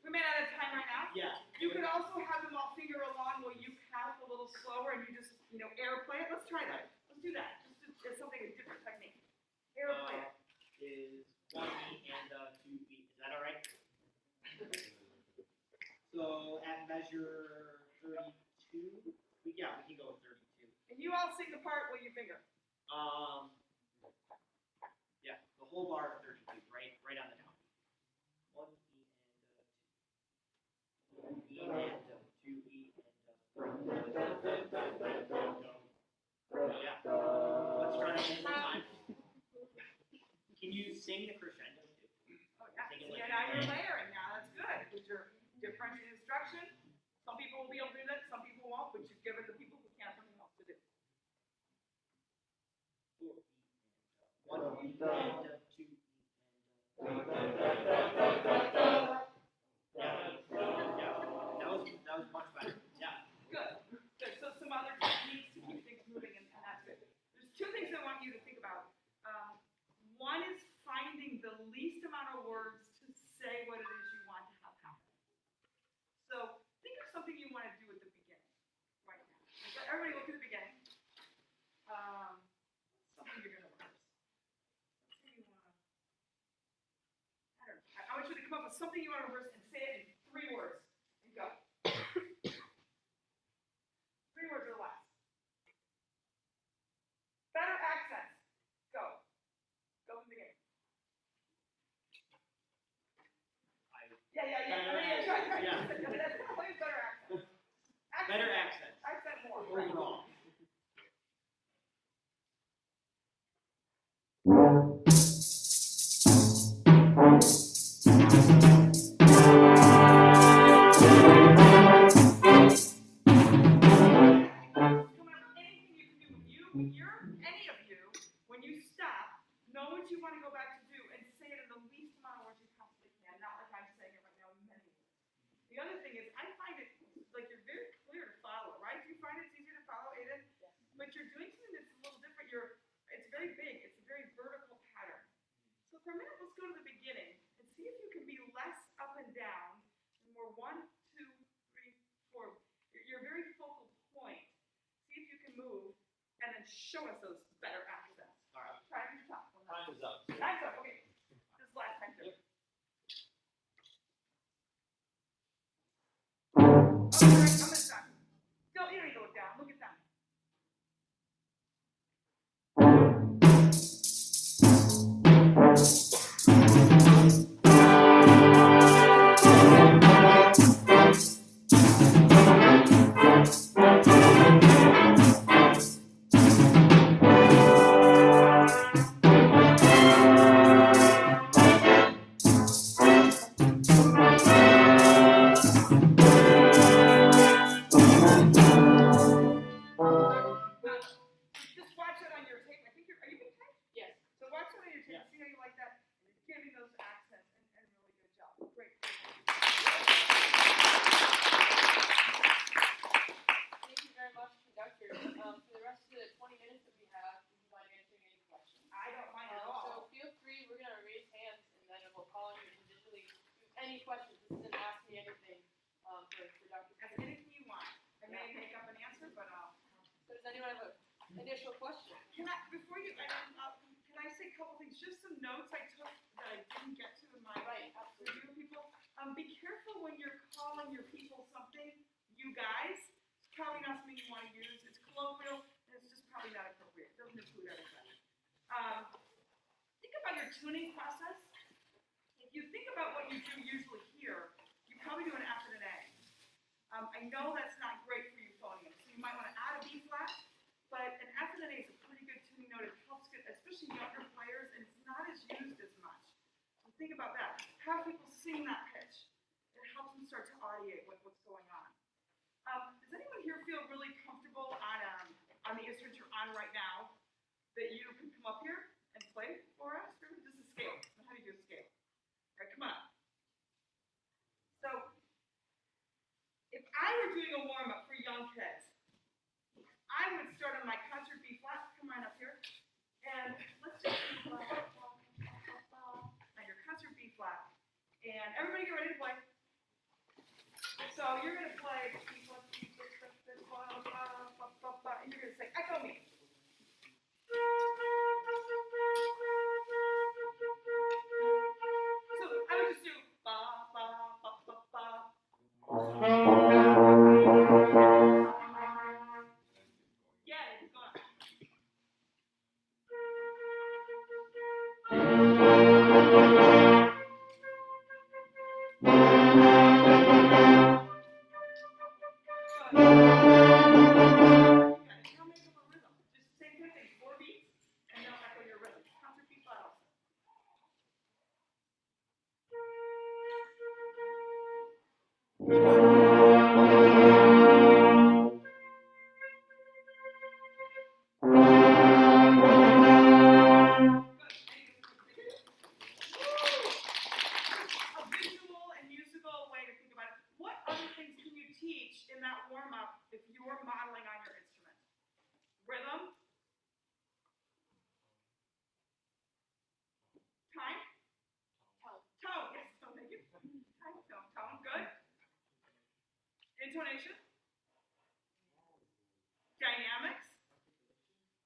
We may not have time right now. Yeah. You could also have them all finger along while you count a little slower and you just, airplay it. Let's try that. Let's do that. Just something, a different technique. Airplay it. Is 1 E and 2 E. Is that all right? So at measure 32, we can go with 32. And you all sing the part where you finger. Yeah, the whole bar of 32, right on the top. 1 E and 2 E and 2 E and 3. Yeah. Let's try it one more time. Can you sing the crescendo too? Oh, yeah. Sing it See, like now you're layering now. That's good. Because you're different instruction. Some people will be able to do that. Some people won't. But you've given the people who can't something else to do. 1 E and 2 E and that was much better. Yeah. Good. Good. So some other techniques to keep things moving, and that's good. There's 2 things I want you to think about. One is finding the least amount of words to say what it is you want to have happen. So think of something you want to do at the beginning, right now. Like, everybody look at the beginning. Something you're going to rehearse. Something you want to, I don't know. I want you to come up with something you want to rehearse and say it in 3 words. And go. 3 words or less. Better accents. Go. Go from the beginning. Yeah. Try. Yeah. Play better accents. Better accents. Accent more. Overall. Any of you, when you stop, know what you want to go back to do and say it in the least amount of words you possibly can, not like I'm saying it right now in many words. The other thing is, I find it like you're very clear to follow, right? Do you find it's easier to follow, Aiden? Yes. But you're doing something that's a little then show us those better accents. All right, Try to talk. time is up. Time's up, okay. This is last time too. Yep. Okay, all right, I'm gonna stop. Don't, you don't need to look down, look at them. Just watch it on your tape. I think are you being taped? Yes. So watch it on your tape, Yeah. see how you like that, and you're giving those accents, and really good job. Great. Thank you very much, conductors. For the rest of the 20 minutes that we have, would you mind answering any questions? I don't mind at all. So feel free, we're gonna raise hands and then we'll call on you individually. Any questions, this isn't ask me anything, for Dr. Ask Peter. anything you want. I may make up an answer, but So does anyone have an initial question? can I, before you, can I say a couple things? Just some notes I took that I didn't get to in my Right, absolutely. review of people. Be careful when you're calling your people something, you guys. It's probably not something you want to use. It's colloquial, and it's just probably not appropriate. It doesn't include everybody. Think about your tuning process. If you think about what you do usually here, you probably do an F and an A. I know that's not great for you phonics, so you might want to add a B flat, but an F and an A is a pretty good tuning note. It helps get, especially younger players, and it's not as used as much. So think about that. Have people sing that pitch. It helps them start to audiate what's going on. Does anyone here feel really comfortable on the instrument you're on right now, that you can come up here and play for us? This is scale. How do you do scale? All right, come on. So, if I were doing a warm-up for young kids, I would start on my concert B flat. Come on up here. And let's just do on your concert B flat. And everybody get ready to play. So you're going to play B flat, B flat, and you're going to say, echo me. So I would just do ba ba ba ba ba. Yeah, it's gone. A visual and musical way to think about it. What other things can you teach in that warm-up if you're modeling on your instrument? Rhythm? Time? Tone, yes, tone, thank you. Time, tone, good. Intonation? Dynamics?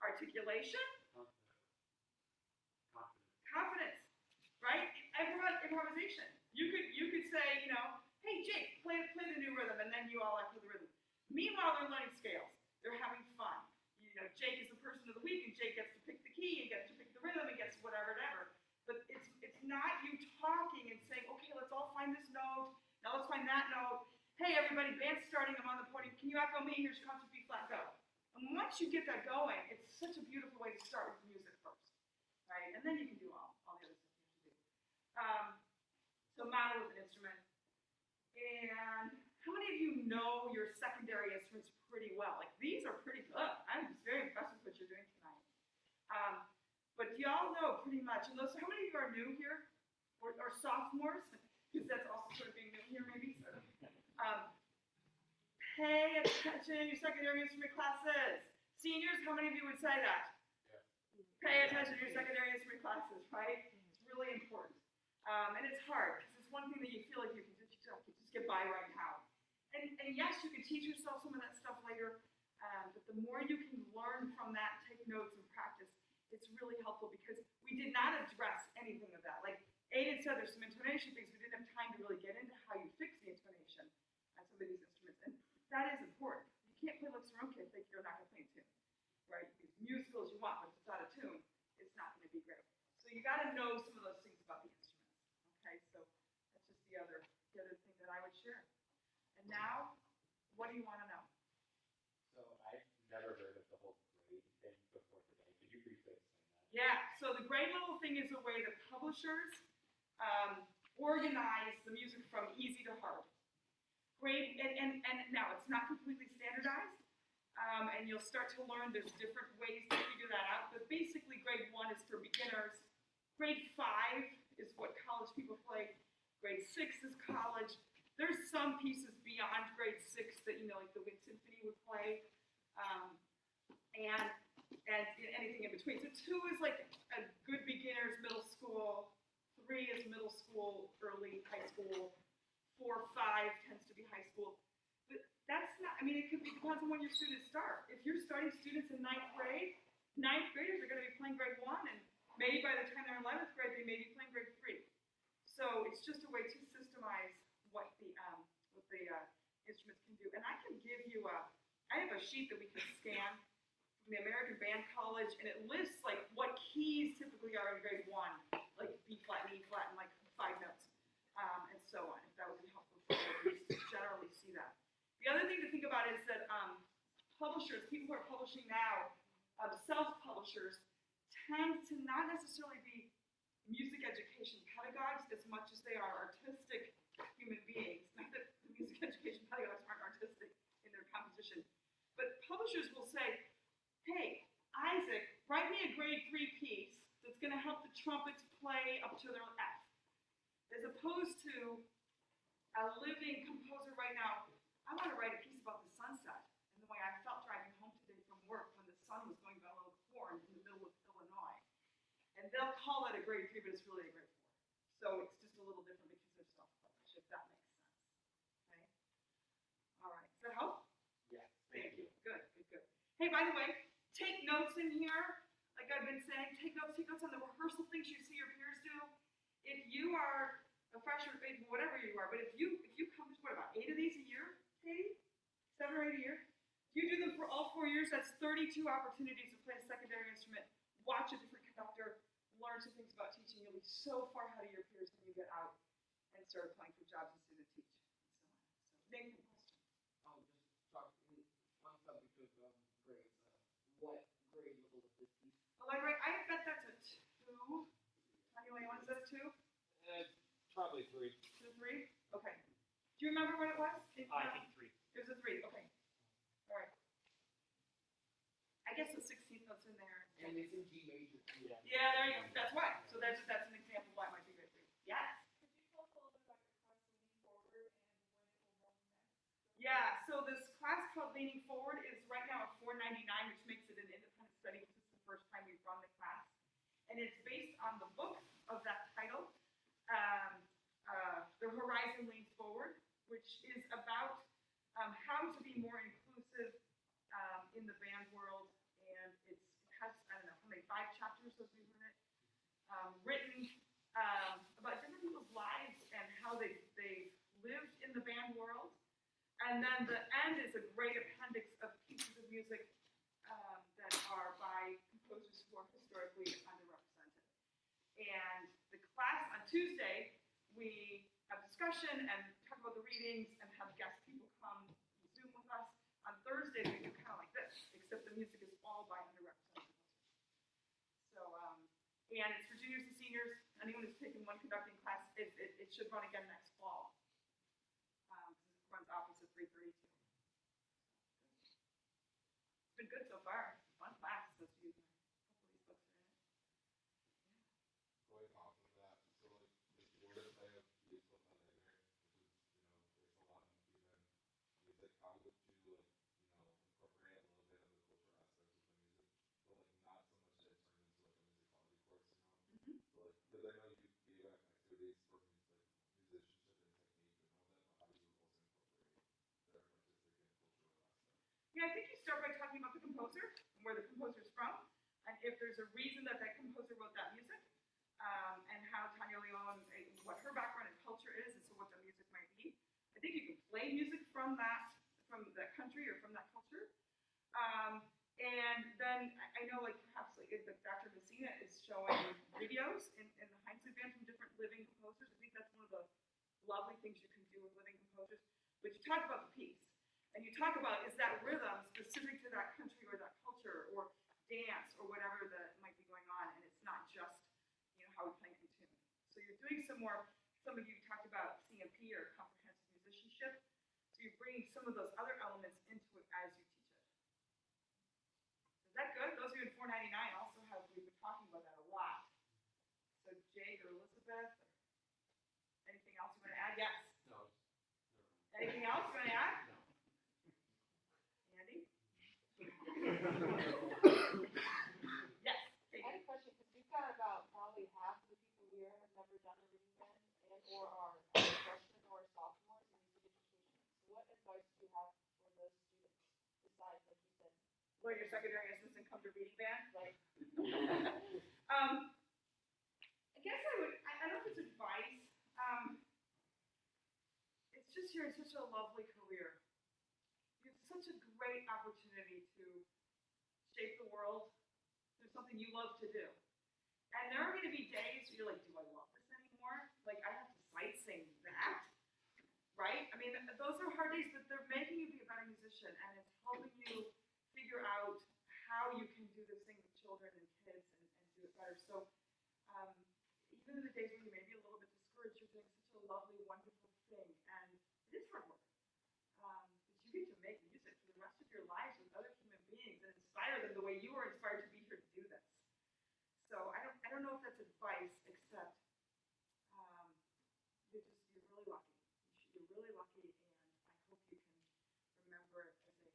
Articulation? Confidence, right? Improvisation. You could say, hey Jake, play the new rhythm, and then you all echo the rhythm. Meanwhile, they're learning scales. They're having fun. Jake is the person of the week, and Jake gets to pick the key, and gets to pick the rhythm, and gets whatever. But it's not you talking and saying, okay, let's all find this note. Now let's find that note. Hey everybody, band's starting. I'm on the podium. Can you echo me? Here's concert B flat, go. And once you get that going, it's such a beautiful way to start with music first, right? And then you can do all the other stuff you have to do. So model with an instrument. And how many of you know your secondary instruments pretty well? Like these are pretty good. I'm just very impressed with what you're doing tonight. But y'all know pretty much. And how many of you are new here? Or sophomores? Because that's also sort of being new here maybe. So, pay attention in your secondary instrument classes. Seniors, how many of you would say that? Pay attention to your secondary instrument classes, right? It's really important. And it's hard, because it's one thing that you feel like you can just get by right now. And yes, you can teach yourself some of that stuff later, but the more you can learn from that, take notes and practice, it's really helpful because we did not address anything of that. Like Aiden said, there's some intonation things. We didn't have time to really get into how you fix the intonation on some of these instruments. And that is important. You can't play Looks Around Kid if you're not going to play a tune, right? As musical as you want, but if it's out of tune, it's not going to be great. So you got to know some of those things about the instruments. Okay, so that's just the other thing that I would share. And now, what do you want to know? So I've never heard of the whole grade thing before today. Could you briefly explain that? Yeah, so the grade level thing is a way that publishers organize the music from easy to hard. Grade, and now it's not completely standardized, and you'll start to learn there's different ways to figure that out, but basically grade 1 is for beginners, grade 5 is what college people play, grade 6 is college. There's some pieces beyond grade 6 that, like the Wind Symphony would play, and anything in between. So 2 is like a good beginner's middle school, 3 is middle school, early high school, 4, 5 tends to be high school. But that's not, it depends on when your students start. If you're starting students in 9th grade, 9th graders are going to be playing grade 1, and maybe by the time they're in 11th grade, they may be playing grade 3. So it's just a way to systemize what the instruments can do. And I can give you I have a sheet that we can scan from the American Band College, and it lists like what keys typically are in grade 1, like B flat and E flat, and like 5 notes, and so on. If that would be helpful for you to generally see that. The other thing to think about is that publishers, people who are publishing now, self-publishers, tend to not necessarily be music education pedagogues as much as they are artistic human beings. Not that the music education pedagogues aren't artistic in their composition, but publishers will say, hey, Isaac, write me a grade 3 piece that's going to help the trumpets play up to their F. As opposed to a living composer right now, I want to write a piece about the sunset and the way I felt driving home today from work when the sun was going down Oak Horn in the middle of Illinois. And they'll call that a grade 3, but it's really a grade 4. So it's just a little different because they're self-published, if that makes sense. Okay? All right. Does that help? Yes, thank you. Good. Hey, by the way, take notes in here. Like I've been saying, take notes on the rehearsal things you see your peers do. If you are a freshman, whatever you are, but if you come to, what about 8 of these a year, Katie? 7 or 8 a year? If you do them for all 4 years, that's 32 opportunities to play a secondary instrument, watch a different conductor, learn some things about teaching. You'll be so far ahead of your peers when you get out and start applying for jobs as student teach. And so on. So, Nathan, question? Just talk in one subject of grades. What grade level is this piece? I bet that's a 2. Anyway, what is that, 2? Probably 3. 2 or 3? Okay. Do you remember what it was? I think 3. It was a 3. Okay. All right. I guess the 16th note's in there. And it's in G major. Yeah, there you go. That's why. So that's an example of why it might be grade 3. Yes. Could you tell us a little bit about your class leaning forward and when it will run next? Yeah. So this class called Leaning Forward is right now at $4.99, which makes it an independent study because it's the first time we've run the class, and it's based on the book of that title, The Horizon Leans Forward, which is about how to be more inclusive in the band world, and it has, I don't know, how many, 5 chapters as we've written it, written about different people's lives and how they lived in the band world. And then the end is a great appendix of pieces of music that are by composers who are historically underrepresented. And the class on Tuesday, we have discussion and talk about the readings and have guest people come Zoom with us. On Thursday, we do kind of like this, except the music is all by underrepresented composers. So, and it's for juniors and seniors. Anyone who's taken one conducting class, it should run again next fall. It runs opposite 332. It's been good so far. Fun class. That's you. Hopefully these books are in it. Going off of that, so like this wordplay of useful editor, which is, there's a lot in human music, how would you incorporate a little bit of the cultural aspects of the music, but like not so much that it turned into like a musicology course, So like, because I know you gave activities for musicianship and technique and all that, but how do you also incorporate their artistic and cultural aspects? Yeah, I think you start by talking about the composer and where the composer's from. if there's a reason that that composer wrote that music, and how Tanya Leon, what her background and culture is, and so what the music might be. I think you can play music from that country or from that culture. And then I know, like, perhaps like if Dr. Messina is showing videos in the Heinz band from different living composers. I think that's one of the lovely things you can do with living composers. But you talk about the piece, and you talk about, is that rhythm specific to that country or that culture or dance or whatever that might be going on, and it's not just, how we play in tune. So you're doing some of you talked about CMP or comprehensive musicianship, so you're bringing some of those other elements into it as you teach it. Is that good? Those of you in 499 also we've been talking about that a lot. So Jake or Elizabeth, or anything else you want to add? Yes. No. Anything else you want to add? No. Andy? Yes. I had a question, because we've got about probably half of the people here have never done a reading band and or are freshmen or sophomores in music education. So what advice do you have for those students besides, like you said, Well, your secondary assistant come to reading band? like, I guess I don't know if it's advice. It's just you're in such a lovely career. You have such a great opportunity to shape the world through something you love to do. And there are going to be days where you're like, do I love this anymore? Like, I have to sight sing that, right? I mean, those are hard days, but they're making you be a better musician, and it's helping you figure out how you can do this thing with children and kids and do it better. So even in the days when you may be a little bit discouraged, you're doing such a lovely, wonderful thing, and it is hard work. But you get to make music for the rest of your lives with other human beings and inspire them the way you were inspired to be here to do this. So I don't know if that's advice, except you're really lucky. You're really lucky, and I hope you can remember it as a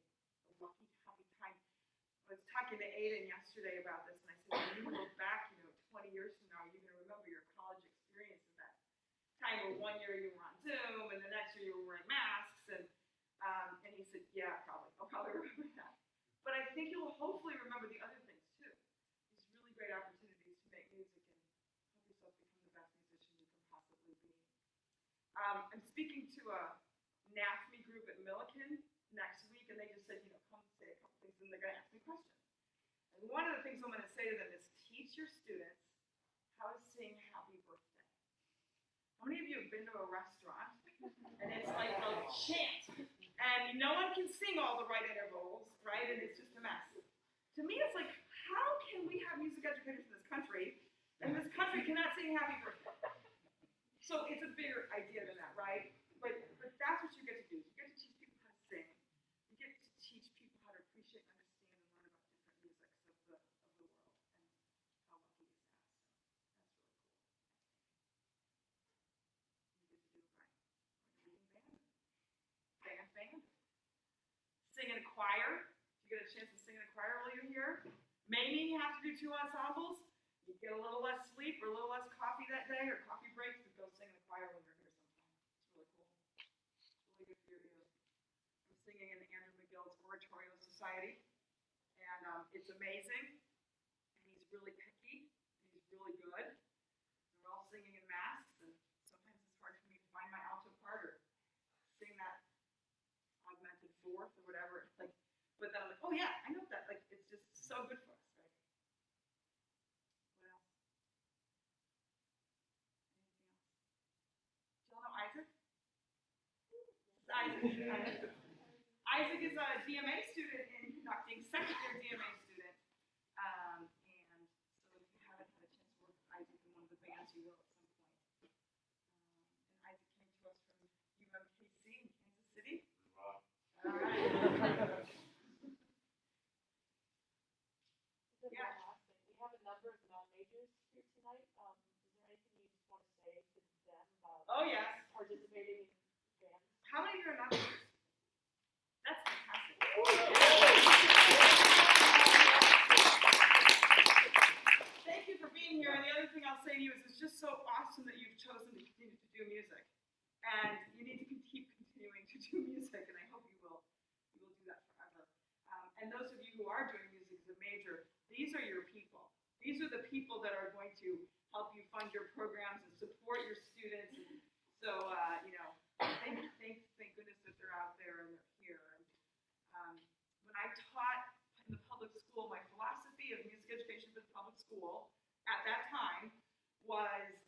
lucky, happy time. I was talking to Aiden yesterday about this, and I said, when you look back, 20 years from now, you're going to remember your college experience at that time where one year you were on Zoom, and the next year you were wearing masks, and he said, yeah, probably. I'll probably remember that. But I think you'll hopefully remember the other things, too. These really great opportunities to make music and help yourself become the best musician you can possibly be. I'm speaking to a NAFME group at Millikan next week, and they just said, come say a couple things, and they're going to ask me questions. And one of the things I'm going to say to them is teach your students how to sing happy birthday. How many of you have been to a restaurant, and it's like a chant, and no one can sing all the right intervals, right, and it's just a mess. To me, it's like, how can we have music educators in this country, and this country cannot sing happy birthday? So it's a bigger idea than that, right? But that's what you get to do. You get to teach people how to sing. You get to teach people how to appreciate, understand, and learn about different musics of the world, and how lucky is that? So that's really cool. You get to do it right. Like a reading band. Sing in a choir. If you get a chance to sing in a choir while you're here, may mean you have to do 2 ensembles. You get a little less sleep or a little less coffee that day, or coffee breaks, and go sing in the choir when you're here sometime. It's really cool. It's really good for your ears. I'm singing in Andrew McGill's Oratorio Society, and it's amazing. And he's really picky, and he's really good. And we're all singing in masks, and sometimes it's hard for me to find my alto part or sing that augmented fourth or whatever. But then I'm like, oh yeah, I know that. Like, it's just so good for us, right? What else? Anything else? Do y'all know Isaac? Isaac. Isaac is a DMA student in conducting, second-year DMA student. And so if you haven't had a chance to work with Isaac in one of the bands, you will at some point. And Isaac came to us from UMKC in Kansas City. Wow. All right. Yeah. We have a number of non-majors here tonight. Is there anything you just want to say to them about Oh, yes. participating in bands? How many of you are not majors? That's fantastic. Thank you for being here. And the other thing I'll say to you is it's just so awesome that you've chosen to continue to do music. And you need to keep continuing to do music, and I hope you will do that forever. And those of you who are doing music as a major, these are your people. these are the people that are going to help you fund your programs and support your students. And so, thank goodness that they're out there and they're here. And, when I taught in the public school, my philosophy of music education for the public school at that time was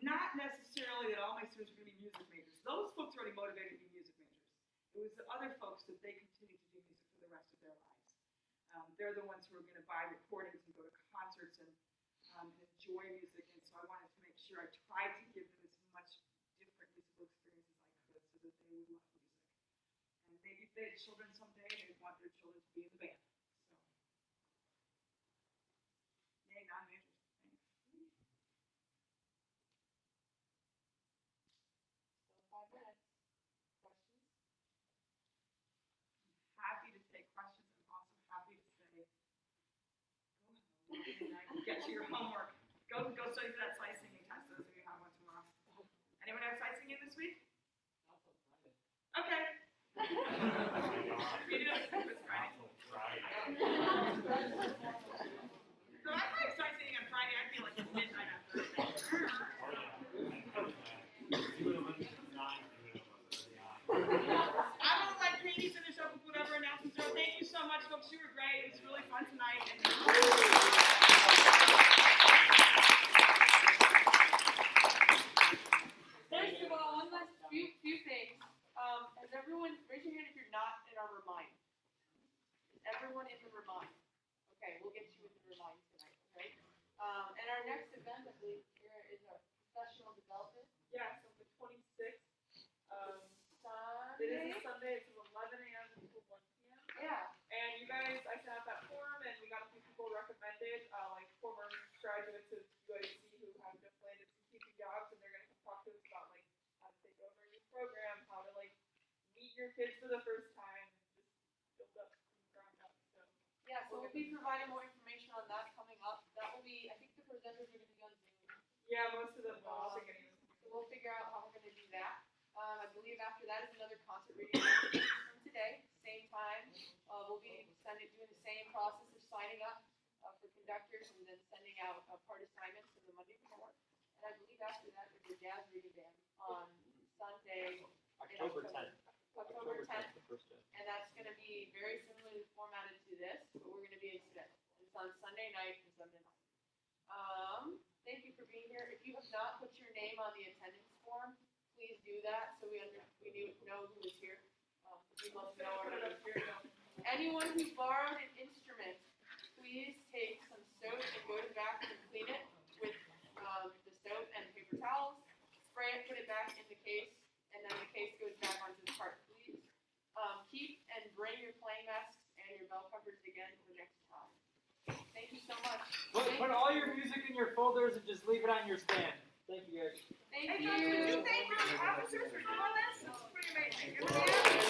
not necessarily that all my students were going to be music majors. Those folks were already motivated to be music majors. It was the other folks that they continue to do music for the rest of their lives. They're the ones who are going to buy recordings and go to concerts and enjoy music. And so I wanted to make sure I tried to give them as much different musical experience as I could so that they would love music. And maybe if they had children someday, they'd want their children to be in the band. So, yay, non-majors. Thanks. Still 5 minutes. Questions? Happy to take questions. I'm also happy to say, go home and get to your homework. Go study for that sight singing test, those of you who have one tomorrow. Anyone have sight singing this week? Okay. You do it this Friday. So I like sight singing on Friday. I feel like it's midnight on Thursday. I'm gonna let Katie finish up with whatever announcements are. Thank you so much, folks. You were great. It was really fun tonight. And First of all, one last few things. Has everyone, raise your hand if you're not in our remind. Is everyone in the remind? Okay, we'll get you in the remind tonight, okay? And our next event, I believe, here is our professional development. yeah, so the 26th, Sunday. it is a Sunday. It's from 11 a.m. to 1 p.m. Yeah. And you guys, I sent out that form, and we got a few people recommended, like former graduates of UIC who have just landed some teaching jobs, and they're going to come talk to us about like how to take over a new program, how to like meet your kids for the first time, and just build up from the ground up. So Yeah, so we'll be providing more information on that coming up. That will be, I think the presenters are gonna be on Zoom. yeah, most of them will also get it. So we'll figure out how we're gonna do that. I believe after that is another concert reading from today, same time. We'll be doing the same process of signing up for conductors and then sending out part assignments for the Monday before. And I believe after that is the jazz reading band on Sunday. October 10th. October 10th. the first day. And that's gonna be very similarly formatted to this, but we're gonna be incidental. It's on Sunday night and Sunday night. Thank you for being here. If you have not put your name on the attendance form, please do that so we know who is here. We must know already. Anyone who borrowed an instrument, please take some soap and go to the bathroom and clean it with the soap and paper towels. Spray it, put it back in the case, and then the case goes back onto the cart, please. Keep and bring your playing masks and your bell covers again for next time. Thank you so much. Put all your music in your folders and just leave it on your stand. Thank you guys. Thank Hey, you. George, would you thank your officers for doing this? This is pretty amazing. Give it a hand.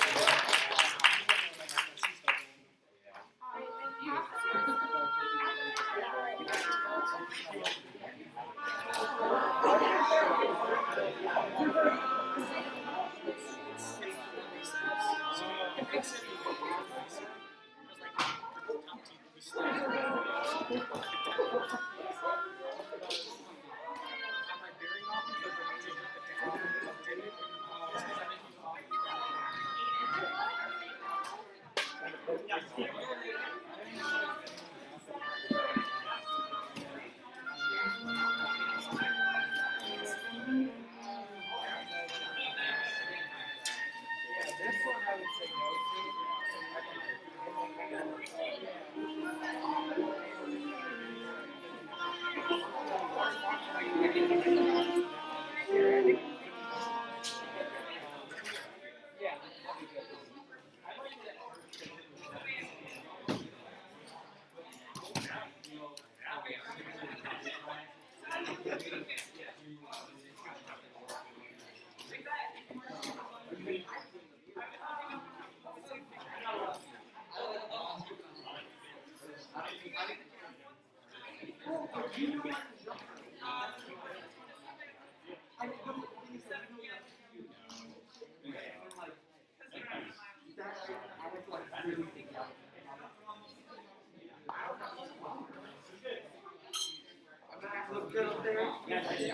good up there? Yes, I did.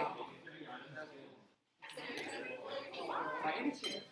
By any chance,